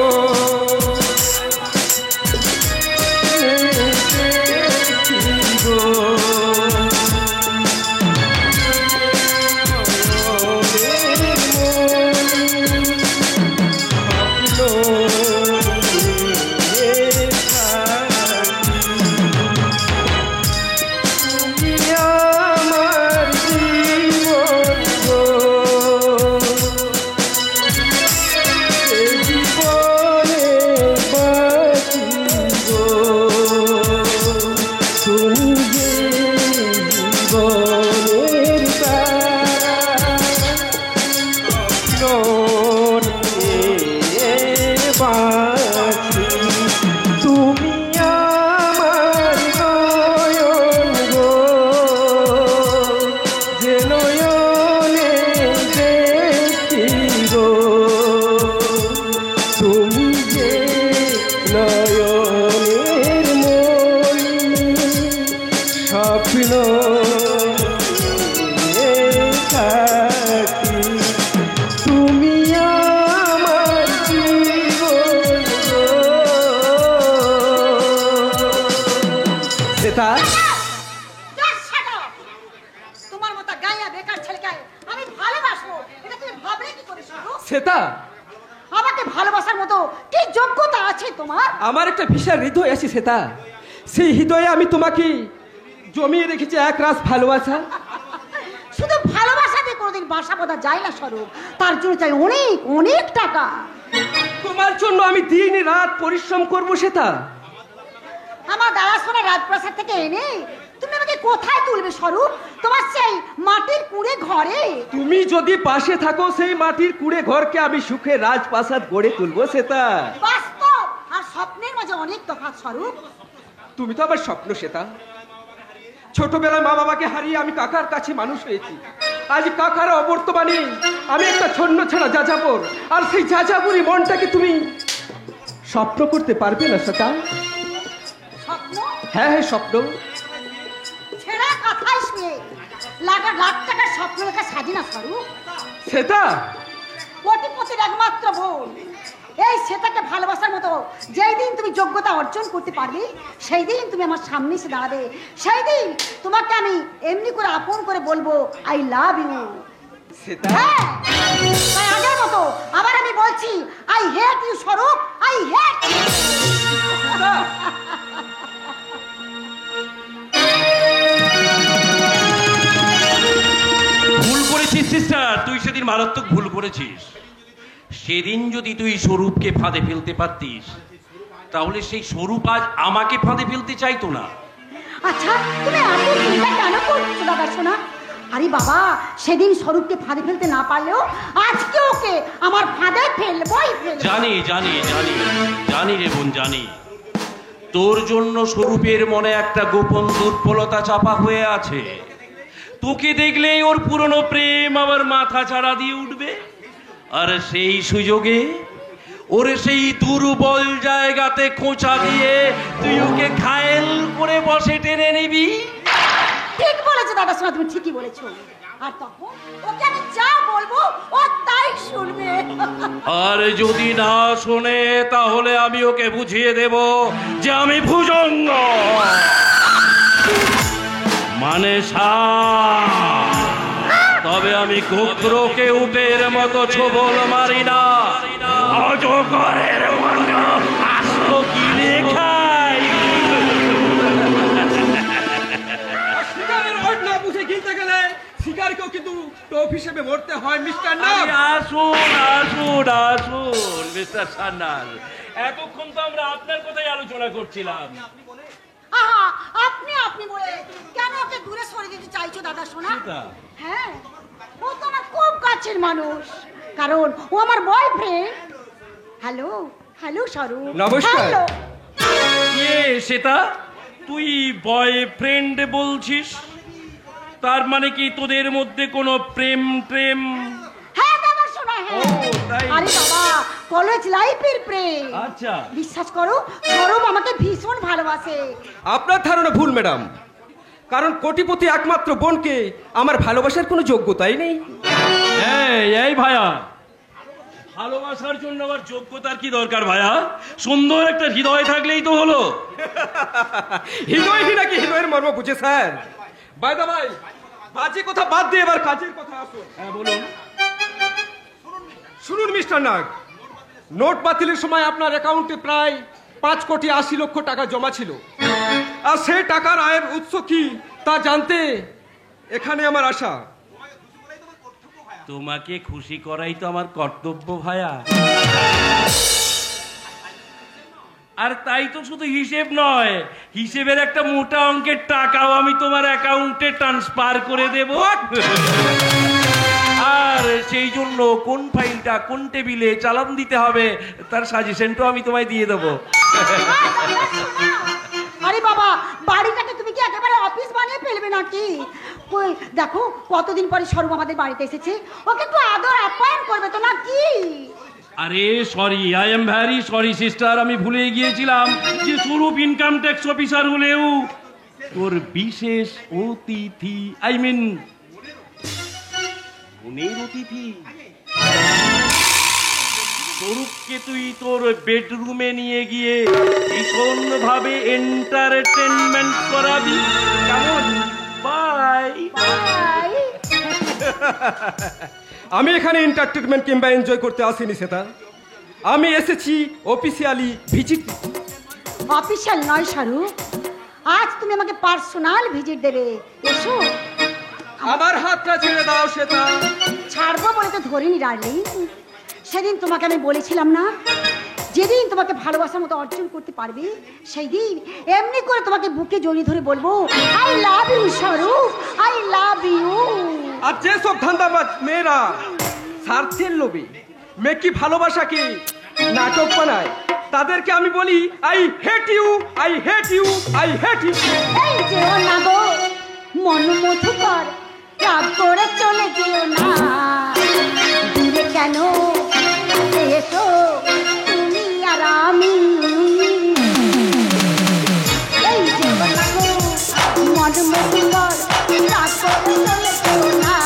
শ্বেতা, আমাকে ভালোবাসার মতো কি যোগ্যতা আছে তোমার? আমার একটা বিশাল হৃদয় আছে শ্বেতা, সেই হৃদয়ে আমি তোমাকে জমিয়ে রেখেছি এক রাস ভালোবাসা। শুধু ভালোবাসা দিয়ে কোনোদিন বাসা বাঁধা যায় না স্বরূপ, তার জন্য চাই অনেক অনেক টাকা। তোমার জন্য আমি দিন রাত পরিশ্রম করবো শ্বেতা। আমার দাঁড়াশোনা রাজপ্রাসাদ থেকে এনে তুমি আমাকে কোথায় তুলবে স্বরূপ? তোমার সেই মাটির কুঁড়ে ঘরে? তুমি যদি পাশে থাকো সেই মাটির কুড়ে ঘরকে আমি সুখে রাজপ্রাসাদ গড়ে তুলবো শ্বেতা। বাস্তব আর স্বপ্নের মাঝে অনেক তফাৎ স্বরূপ। তুমি তো আমার স্বপ্ন শ্বেতা। ছোটবেলায় মা বাবাকে হারিয়ে আমি কাকার কাছে মানুষ হয়েছি। আজ কাকার অবর্তমানে আমি একটা ছন্ন ছাড়া যাযাবর, আর সেই যাযাবরী মনটাকে তুমি স্বপ্ন করতে পারবে না শ্বেতা? স্বপ্ন? হ্যাঁ হ্যাঁ, স্বপ্ন। ছেঁড়া কথাই শুয়ে লাখ লাখ টাকার স্বপ্ন লেখা সাজি না স্বরূপ। শ্বেতা, কোটিপতির একমাত্র বোন, এই সেটাকে ভালোবাসার মতো যেই দিন তুমি যোগ্যতা অর্জন করতে পারবে, সেই দিন তুমি আমার সামনে এসে দাঁড়াবে। সেই দিন তোমাকে আমি এমনি করে আপন করে বলবো আই লাভ ইউ। শ্বেতা, হ্যাঁ, তাই আগের মতো আবার আমি বলছি আই হেট ইউ স্বরূপ, আই হেট। ভুল করেছিস সিস্টার, তুই সেদিন মারাত্মক ভুল করেছিস। সেদিন যদি তুই স্বরূপকে ফাঁদে ফেলতে পারতিস, তাহলে সেই স্বরূপ আজ আমাকে ফাঁদে ফেলতে চাইতো না। আচ্ছা, তুমি এত চিন্তা কেন করছো দাদা সোনা? আরে বাবা, সেদিন স্বরূপকে ফাঁদে ফেলতে না পারলেও আজকে ওকে আমার ফাঁদে ফেলবই ফেলবো। জানি জানি জানি জানি রে বোন, জানি তোর জন্য স্বরূপের মনে একটা গোপন দুর্বলতা চাপা হয়ে আছে। তোকে দেখলেই ওর পুরনো প্রেম আবার মাথা ছাড়া দিয়ে উঠবে, আর সেই সুযোগে ওর সেই দুর্বল জায়গাতে খোঁচা দিয়ে তুই ওকে ঘায়েল করে বসে টেনে নিবি। ঠিক বলেছো দাদা সোনা, তুমি ঠিকই বলেছো। আর তখন ওকে আমি যা বলবো ও তাই শুনবে। আর যদি না শোনে, তাহলে আমি ওকে বুঝিয়ে দেব যে আমি ভুজঙ্গ, মানে তবে আমি গোত্রকে উটের মতো ছোবল মারি না, অজগরের মতো আস্ত কিনে খাই। শিকারের ওট না বুঝে গিলতে গেলে শিকারকেও কিন্তু টোপ হিসেবে মরতে হয় মিস্টার না। আসুন আসুন আসুন মিস্টার সান্যাল, এতক্ষণ তো আমরা আপনার কথাই আলোচনা করছিলাম। আহা, আপনি আপনি বলে কেন ওকে দূরে সরে দিতে চাইছো দাদা সোনা? হ্যাঁ, ও তো আমার খুব কাছের মানুষ, কারণ ও আমার বয়ফ্রেন্ড। হ্যালো হ্যালো স্বরূপ, নমস্কার। হ্যালো। কে সেটা? তুই বয়ফ্রেন্ড বলছিস? তার মানে কি তোদের মধ্যে কোনো প্রেম প্রেম? হ্যাঁ দাদা সোনা, হ্যাঁ। ও, তাই? আরে বাবা, কলেজ লাইফের প্রেম। আচ্ছা, বিশ্বাস করো, স্বরূপ আমাকে ভীষণ ভালোবাসে। আপনার ধারণা ভুল ম্যাডাম, কারণ কোটিপতি একমাত্র বোনকে আমার ভালোবাসার কোনো যোগ্যতাই নেই। এই ভাইয়া, ভালোবাসার জন্য আবার যোগ্যতার কি দরকার ভাইয়া? সুন্দর একটা হৃদয় থাকলেই তো হলো। হৃদয়হীন নাকি হৃদয়ের মর্ম বুঝে স্যার? বাই দা ভাই, বাজে কথা বাদ দিয়ে এবার কাজের কথা আসুন। হ্যাঁ বলুন। শুনুন মিস্টার নাগ, নোট বাতিলের সময় আপনার অ্যাকাউন্টে প্রায় 5,80,00,000 টাকা জমা ছিল, আর সেই টাকার আয়ের উৎস কি তা জানতে এখানে আমার আশা। তোমাকে খুশি করাই তো আমার কর্তব্য ভাইয়া। আর তাই তো শুধু হিসেব নয়, হিসেবের একটা মোটা অঙ্কের টাকাও আমি তোমার অ্যাকাউন্টে ট্রান্সফার করে দেব। আর সেই জন্য কোন ফাইলটা কোন টেবিলে চালান দিতে হবে তার সাজেশনটাও আমি তোমায় দিয়ে দেবো। আরে বাবা, বাড়িটাকে তুমি কি একেবারে অফিস বানিয়ে ফেলবে নাকি? কই দেখো, কতদিন পরে স্বরূপ আমাদের বাড়িতে এসেছে, ওকে একটু আদর আপ্যায়ন করবে তো নাকি? আরে sorry, I am vary sorry sister, আমি ভুলে গিয়েছিলাম যে স্বরূপ ইনকাম ট্যাক্স অফিসার হলেও তোর বিশেষ অতিথি, আই মিন মনের অতিথি। স্বরূপকে তুই তোর বেডরুমে নিয়ে গিয়ে ভীষণ ভাবে এন্টারটেনমেন্ট করাবি, কেমন? বাই। বাই। আমি এখানে এন্টারটেনমেন্ট কিংবা এনজয় করতে আসিনি সেটা। আমি এসেছি অফিসিয়ালি ভিজিট। অফিসিয়াল নয় স্বরূপ, আজ তুমি আমাকে পার্সোনাল ভিজিট দেবে। এসো। আমার হাতটা ছেড়ে দাও সেটা। ছাড়বো বলে তো ধরিনি ডার্লিং। সেদিন তোমাকে আমি বলেছিলাম না, যেদিন তোমাকে ভালোবাসার মতো অর্জন করতে পারবে সেই দিন এমনি করে তোমাকে বুকে জড়িয়ে ধরে বলবো আই লাভ ইউ স্বরূপ, আই লাভ ইউ। আর যেসব ধান্দাবাজ মেয়েরা স্বার্থের লোভে মেকি ভালোবাসাকে নাটক বানায়, তাদেরকে আমি বলি I hate you, I hate you, I hate you. এই যেও না গো মন মধুকর, রাগ করে চলে যেও না, দূরে কেন এসো তুমি আর আমি। এই যেও না গো মন মধুকর, রাগ করে চলে যেও না,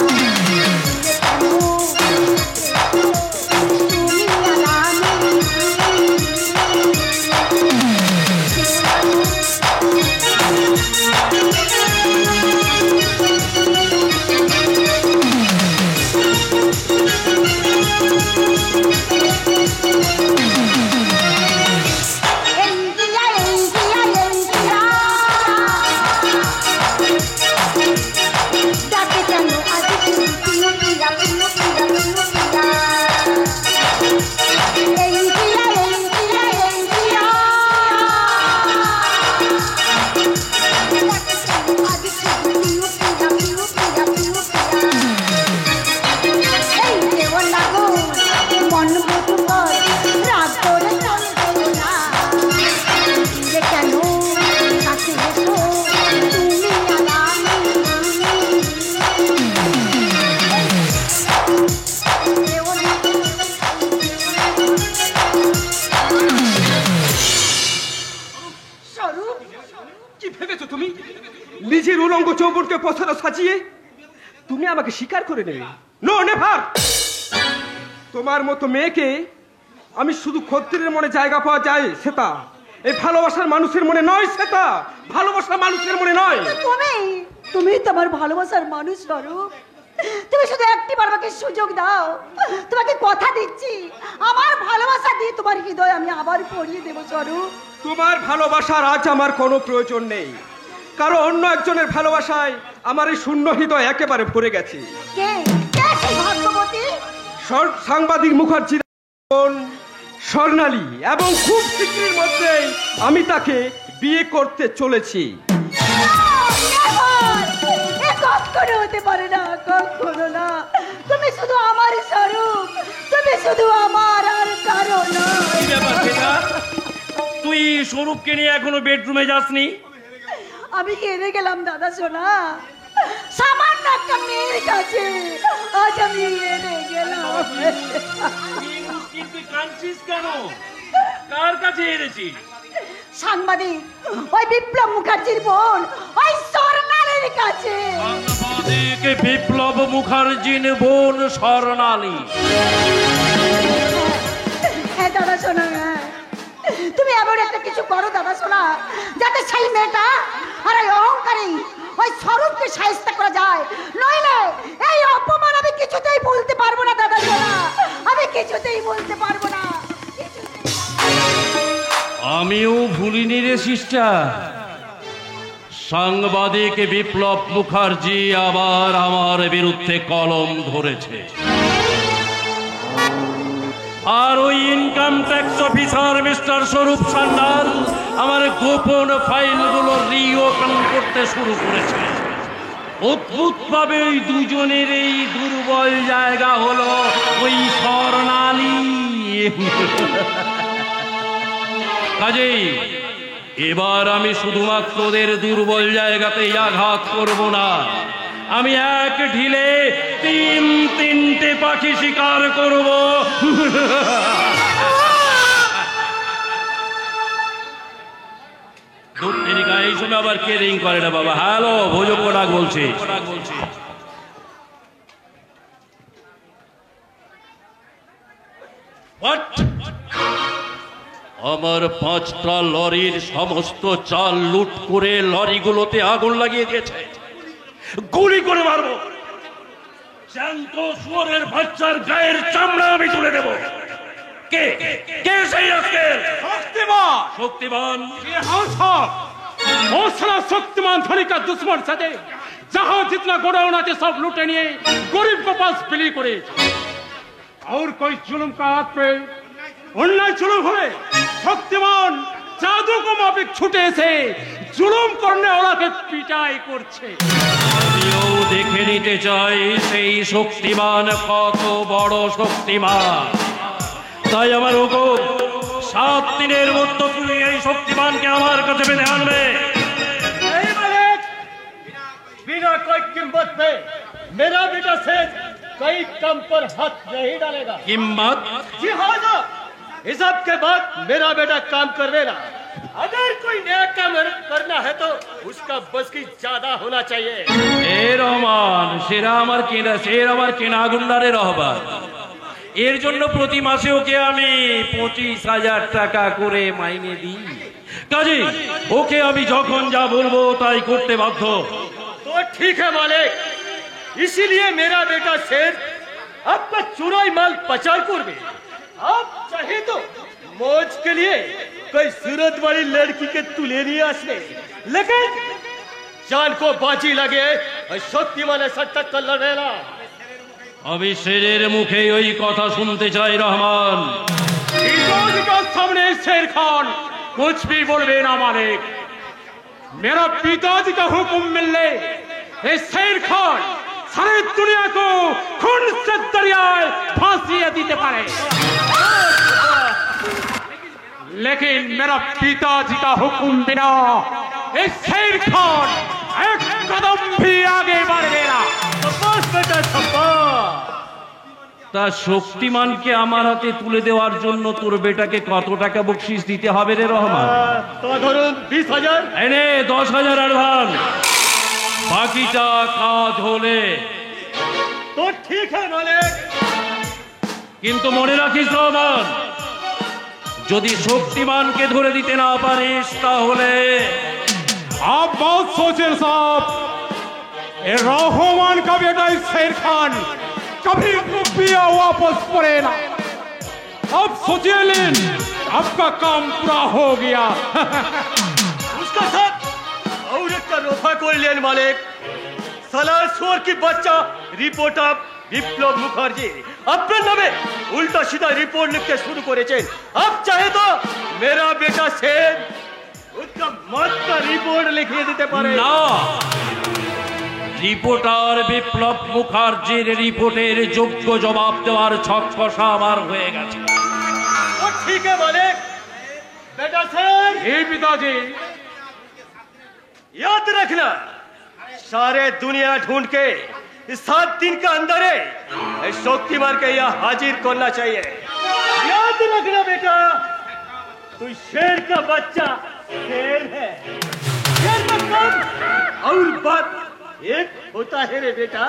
দূরে কেন তুমি আর আমি। নিজের উলঙ্গ চৌবনকে পছন্দ সাজিয়ে তুমি আমাকে স্বীকার করে নেবে? No never. তোমার মতো মেয়েকে আমি শুধু খদ্দেরের মনে জায়গা পাওয়া যায় সেটা, এই ভালোবাসার মানুষের মনে নয় সেটা, ভালোবাসার মানুষের মনে নয়। তুমি তোমার ভালোবাসার মানুষ স্বরূপ, তুমি শুধু একটিবার আমাকে সুযোগ দাও। তোমাকে কথা দিচ্ছি আমার ভালোবাসা দিয়ে তোমার হৃদয় আমি আবার পড়িয়ে দেবো স্বরূপ। তোমার ভালোবাসার আজ আমার কোনো প্রয়োজন নেই, কারণ অন্য একজনের ভালোবাসায় আমার এই শূন্য হৃদয় একেবারে ভরে গেছে। কে কে সেই ভাগ্যবতী? সাংবাদিক মুখার্জির বোন স্বর্ণালী, এবং খুব শীঘ্রের মধ্যেই আমি তাকে বিয়ে করতে চলেছি। কখনো হতে পারে না, কখনো না। তুমি শুধু আমার স্বরূপ, তুমি শুধু আমার, আর কারো না। তুই স্বরূপকে নিয়ে এখনো বেডরুমে যাসনি? আমি হেরে গেলাম দাদা সোনা, সামান্য একটা মেয়ের কাছে আজ আমি হেরে গেলাম। কিন্তু কাঁদছিস কেন? কার কাছে হেরেছিস? সাংবাদিক ওই বিপ্লব মুখার্জির বোন ওই স্বর্ণালীর কাছে। সাংবাদিক বিপ্লব মুখার্জির বোন স্বর্ণালী? হ্যাঁ দাদা সোনা, তুমি এমন একটা কিছু করো দাদা সোনা যাতে সেই মেয়েটা আর ওই অহংকারী ওই স্বরূপকে সাহিত্য করা যায়, নইলে এই অপমান আমি কিছুতেই বলতে পারবো না দাদা সোনা, আমি কিছুতেই বলতে পারবো না। আমিও ভুলিনি রে সিস্টার, সাংবাদিক বিপ্লব মুখার্জি আবার আমার বিরুদ্ধে কলম ধরেছে, আর ওই ইনকাম ট্যাক্স অফিসার মিস্টার স্বরূপ সান্যাল আমার গোপন ফাইলগুলো রিওপেন করতে শুরু করেছে। অদ্ভুতভাবে ওই দুজনের এই দুর্বল জায়গা হলো ওই স্বর্ণালী। কাজেই এবার আমি শুধুমাত্র ওদের দুর্বল জায়গাতেই আঘাত করব না, আমি এক ঢিলে তিনটে পাখি শিকার করব। এই সময় আবার কে রিং করে না বাবা? হ্যালো, ভোজপ্য ডাক বলছি। আমার 5টা লরির সমস্ত চাল লুট করে লরিগুলোতে আগুন লাগিয়ে দিয়েছে, গুলি করে মারবো। জ্যান্ত শুয়োরের বাচ্চার গায়ের চামড়া আমি তুলে দেব। কে কে সেই আজকের शक्तिमान শক্তিমান? ये हम सब हौसला शक्तिमान धनी का दुश्मन सदे जहां जितना गोडाउन आते सब लूटे नहीं गरीब के पास बिली करे और कोई जुल्म का हाथ पे अन्याय जुल्म हुए शक्तिमान जादू को माफिक छुटे से जुल्म करने वाला के पिटाई করছে। আমিও দেখে নিতে চাই সেই শক্তিমান কত বড় শক্তিমান। তাই আমার হুকুম, 7 দিনের মধ্যে তুমি এই শক্তিমানকে আমার কাছে পেতে আনবে। नहीं मालिक, बिना कोई कीमत पे मेरा बेटा से कई कम पर हाथ नहीं डालेगा। কিম্মত? जी हाँ साहब, हिसाब के बाद मेरा बेटा काम करवेगा। अगर कोई नया काम करना है तो उसका बस की ज्यादा होना चाहिए। এ রহমান, সেরা আমার কেনা গুন্ডারে রহমান। এর জন্য প্রতি মাসে ওকে আমি 25,000 টাকা করে মাইনে দিই। কাজী ওকে আমি যখন যা বলবো তাই করতে বাধ্য। तो ठीक है मालिक, इसीलिए मेरा बेटा शेर आपका चुराई माल पचार कर दे। आप चाहे तो मौज के लिए कोई सूरत वाली लड़की के तुले नहीं आसने, लेकिन जान को बाजी लगे और शक्ति वाले सट्टा कर लड़ेगा। আমি শেরের মুখে ওই কথা শুনতে চাই রহমান। पिताजी का सामने शेर खान कुछ भी बोलबे ना मालिक। मेरा पिताजी का हुक्म मिलने ये शेर खान सारी दुनिया को खून से दरियाए फांसी देते पारे, लेकिन मेरा पिताजी का हुक्म बिना ये शेर खान एक कदम भी आगे बढ़े ना। बस बेटा शाबाश। তা শক্তিমানকে আমার হাতে তুলে দেওয়ার জন্য তোর বেটাকে কত টাকা বকশিশ দিতে হবে রে রহমান? तो धरुन 20,000। এনে 10,000 অ্যাডভান্স, বাকিটা কাজ হলে। तो ठीक है मालिक। কিন্তু মনে রাখিস রহমান, যদি শক্তিমানকে ধরে দিতে না পারিস তাহলে आप बहुत सोचे साहब, ये रहमान का बेटा शेर खान कभी रुपया वापस पड़ेगा। अब सोचिए लेन, आपका काम पूरा हो गया। उसका साथ और एक का रोफा कोई लेन मालिक। सलासोर की बच्चा रिपोर्टर विप्लव मुखर्जी अपने नामे उल्टा सीधा रिपोर्ट लिखते शुरू करेছে। अब चाहे तो मेरा बेटा शेर उसका मौत का रिपोर्ट लिखिए देते पारे। না, রিপোর্টার বিপ্লব মুখার্জির রিপোর্টের যোগ্য জবাব দেওয়ার ছক কষা আমার হয়ে গেছে। वो ठीक है मालिक। बेटा शेर ये पिताजी याद रखना, सारे दुनिया ढूंढ के इस 7 दिन के अंदर शक्तिमान के यहाँ हाजिर करना चाहिए। याद रखना बेटा, तू शेर का बच्चा शेर है। शेर का काम और बात एक होता है रे बेटा,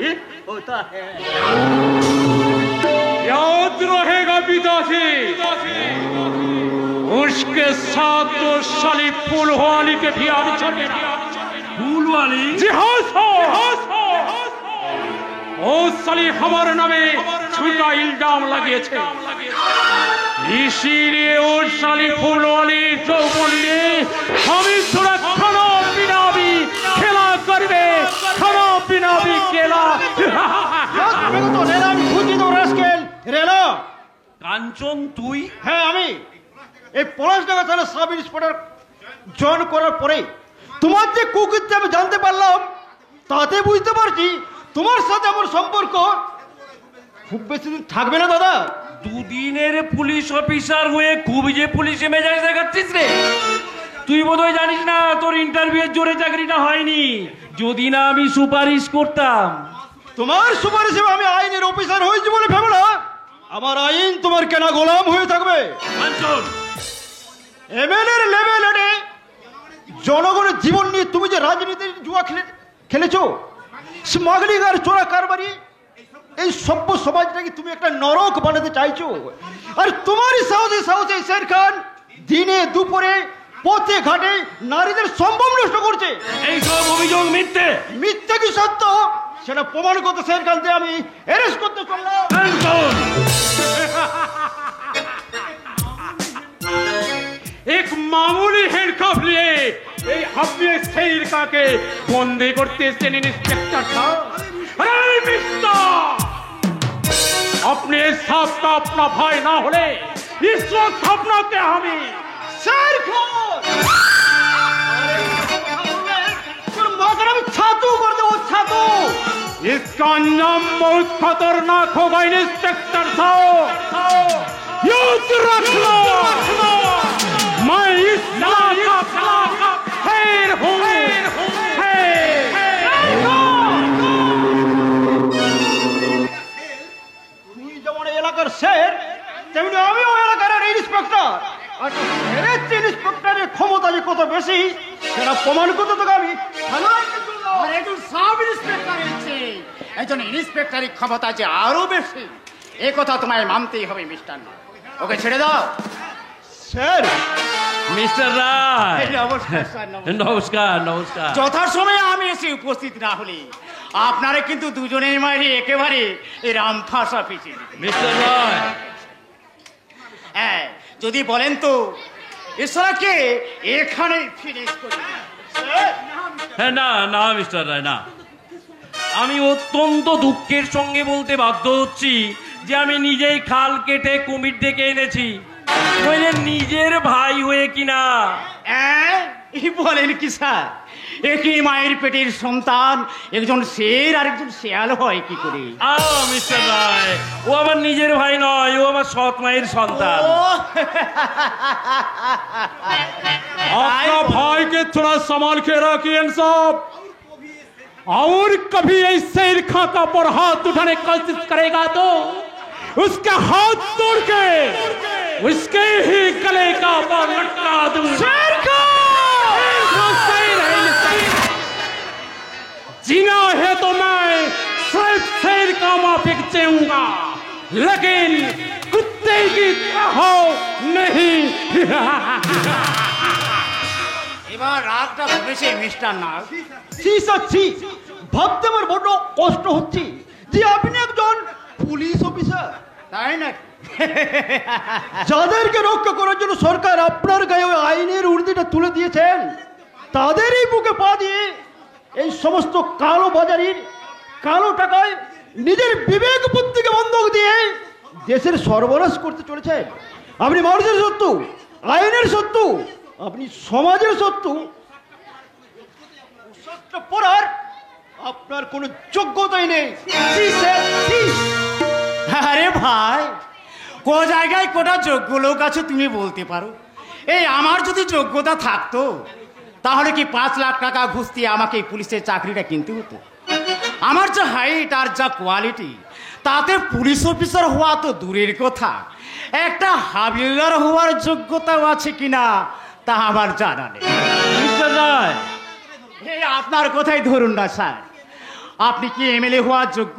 एक होता है। याद रहेगा पिताजी, उसके साथ तो साली फूलवाली के भी आगे चले। ফুলওয়ালি? जी हाँ ओ साली हमारे नामे झूठा इल्जाम लगे छे, इसीलिए ओ साली फूलवाली जो बोलिए हमी थोड़ा खाना पीना भी खेला करबे, खाना पीना भी खेला। তো রেলা, আমি খুঁজি তো রাস্কেল রেলা। কাঞ্চন তুই? হ্যাঁ আমি এই পলাশডাঙ্গা থানা সাব ইন্সপেক্টর জয়েন করার পরে তোমার যে কুকীর্তি আমি জানতে পারলাম, তাতে বুঝতে পারছি তোমার সাথে আমার সম্পর্ক খুব বেশি দিন থাকবে না দাদা। দুদিনের পুলিশ অফিসার হয়ে খুব যে পুলিশে মেজাজ দেখাচ্ছিস রে। তুই বোধহয় জানিস না তোর ইন্টারভিউয়ের জোরে চাকরিটা হয়নি। যদি না আমি সুপারিশ করতাম। তোমার সুপারিশে আমি আইনের অফিসার হয়েছি বলে ভেবো না আমার আইন তোমার কেনা গোলাম হয়ে থাকবে। কাঞ্চন, এমএলএর লেভেলে জনগণের জীবন নিয়ে তুমি যে রাজনীতির জুয়া খেলেছো, স্মাগলিং আর চোরা কারবারি, এই সভ্য সমাজটাকে তুমি একটা নরক বানাতে চাইছো। আর তোমারই সাহসে সাহসে শের খান দিনে দুপুরে পথে ঘাটে নারীদের সম্ভব নষ্ট করছে। এই সব অভিযোগ মিথ্যে। মিথ্যে কি সত্য সেটা প্রমাণ করতে স্যার কালকে আমি অ্যারেস্ট করতে চললাম। एक मामूली हैंडकफ लिए अपने शेर का के बंदी करते इंस्पेक्टर था। अरे मिस्टर, अपने साहब का अपना भाई ना होले इस वक्त अपना क्या हमें স্যার ছাতু করে দেবো ছাতু। इसका अंजाम बहुत खतरनाक होगा इंस्पेक्टर साहब, याद रखना। मैं इस इलाका का खैर हूँ। তুই যেমন এলাকার স্যার তেমনি আমিও এলাকার ইন্সপেক্টর। আর ইন্সপেক্টরের ক্ষমতা যে কত বেশি সেটা প্রমাণ করতে তোকে আমি থানায় নিয়ে চললাম। আর একজন সাব ইন্সপেক্টর এসেছে, একজন ইন্সপেক্টরের ক্ষমতা যে আরো বেশি, এ কথা তোমায় মানতেই হবে মিস্টার। ওকে ছেড়ে দাও। স্যার মিস্টার রায়, নমস্কার স্যার, নমস্কার। নমস্কার নমস্কার। যথাসময়ে আমি এসে উপস্থিত না হলে আপনারা কিন্তু দুজনের মাঝে একেবারে রামফাসা পিছিয়ে দিতেন। মিস্টার রায়, হ্যাঁ, যদি বলেন তো ঈশ্বরকে এখানে ফিনিশ করে দিন। হ্যাঁ না না মিস্টার রায় না, আমি অত্যন্ত দুঃখের সঙ্গে বলতে বাধ্য হচ্ছি যে আমি নিজেই খাল কেটে কুমির ডেকে এনেছি, বললেন নিজের ভাই হয়ে কিনা। বলেন কি স্যার, একই মায়ের পেটের সন্তান একজন শের আর একজন শেয়াল হয় কি করে? মিস্টার রায়, ও আমার নিজের ভাই নয়, ও আমার সৎ মায়ের সন্তান। आपका भाई के थोड़ा संभाल के रखिए सब, और कभी ऐसे खाता पर हाथ उठाने की कोशिश करेगा तो उसका हाथ तोड़ के उसके ही गले का बाल लटका दूंगा। जीना है तो मैं सिर्फ शेर का माफिक चाहूंगा, लेकिन कुत्ते की तरह नहीं। এবার রাগটা ভেবেছে মিস্টার নাগ। ছি ভাবতে আমার বড় কষ্ট হচ্ছে যে আপনি একজন পুলিশ অফিসার, তাই না? যাদেরকে রক্ষা করার জন্য সরকার আপনার গায়ে ওই আইনের উর্দিটা তুলে দিয়েছেন, তাদেরই বুকে পা দিয়ে এই সমস্ত কালো বাজারির কালো টাকায় নিজের বিবেক বুদ্ধিকে বন্ধক দিয়ে দেশের সর্বনাশ করতে চলেছেন। আপনি মানুষের শত্রু, আইনের শত্রু, আপনি সমাজের শত্রু। পোশাকটা পরার আপনার কোনো যোগ্যতাই নেই। আরে ভাই, কো জায়গায় কোটা যোগ্য লোক আছে তুমি বলতে পারো? এই আমার যদি যোগ্যতা থাকতো তাহলে কি 5 লাখ টাকা ঘুষ দিয়ে আমাকে এই পুলিশের চাকরিটা কিনতে হতো? আমার যা হাইট আর যা কোয়ালিটি, তাতে পুলিশ অফিসার হওয়া তো দূরের কথা, একটা হাবিলদার হওয়ার যোগ্যতাও আছে কিনা তা আমার জানা নেই। মিস্টার রায়, এই আপনার কথাই ধরুন না স্যার, আপনি কি এমএলএ হওয়ার যোগ্য?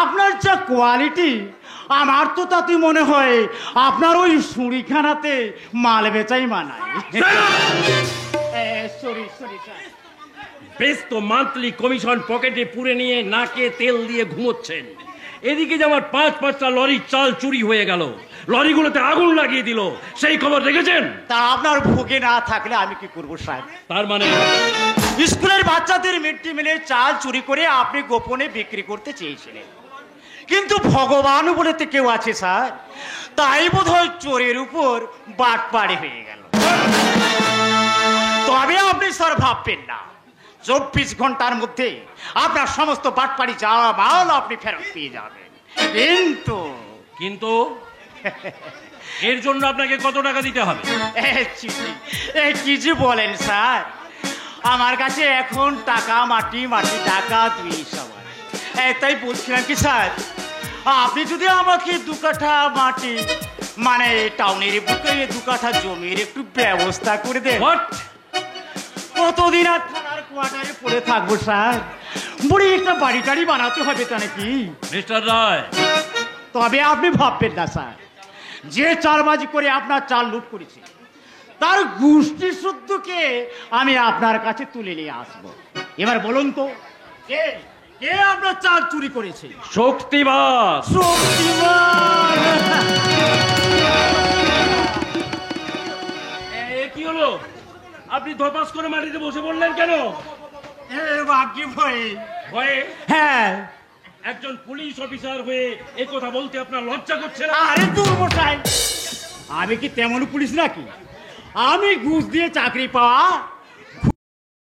আপনার যা কোয়ালিটি, আমার তো তাতে মনে হয় আপনার ওই সুড়িখানাতে মাল বেচাই মানায়। Sorry sir. বেশ তো মান্থলি কমিশন পকেটে পুরে নিয়ে নাকে তেল দিয়ে ঘুমোচ্ছেন, এদিকে যে আমার 5-5টা লরির চাল চুরি হয়ে গেল, লরিগুলোতে আগুন লাগিয়ে দিল, সেই খবর দেখেছেন? তা আপনার ভোগে না থাকলে আমি কি করবো সাহেব? তার মানে স্কুলের বাচ্চাদের মিড ডে মিলের চাল চুরি করে আপনি গোপনে বিক্রি করতে চেয়েছিলেন, কিন্তু ভগবান বলে তো কেউ আছে স্যার, তাই বোধহয় চোরের উপর বাটপাড়ি হয়ে গেল। তবে আপনি স্যার ভাববেন না, 24 ঘন্টার মধ্যে আপনার সমস্ত বাটপাড়ি যাওয়া মাল আপনি ফেরত পেয়ে যাবেন। কিন্তু এর জন্য আপনাকে কত টাকা দিতে হবে? কি যে বলেন স্যার, আমার কাছে এখন টাকা মাটি টাকা 2 সমান। তাই বলছিলাম কি স্যার, আপনি যদি আমাকে 2 কাঠা মাটি মানে টাউনের বুকে 2 কাঠা জমির একটু ব্যবস্থা করে দেন। কতদিন আর থানার কোয়ার্টারে পড়ে থাকবো স্যার? বুড়ি একটা বাড়ি টাড়ি বানাতে হবে তা নাকি? মিস্টার রায়, তবে আপনি ভাববেন না স্যার, যে চালবাজি করে আপনার চাল লুট করেছে তার গোষ্ঠী শুদ্ধকে আমি আপনার কাছে তুলে নিয়ে আসবো। এবার বলুন তো, কে আপনার চাল চুরি করেছে? শক্তিবাদ। শক্তিমান। কি হলো, আপনি ধপাস করে মাটিতে বসে বললেন কেন? বাকি ভয়ে। ভয়ে? হ্যাঁ। একজন পুলিশ অফিসার হয়ে এই কথা বলতে আপনার লজ্জা করছে না? আরে দুর্মশাই, আমি কি তেমন পুলিশ নাকি? আমি ঘুষ দিয়ে চাকরি পাওয়া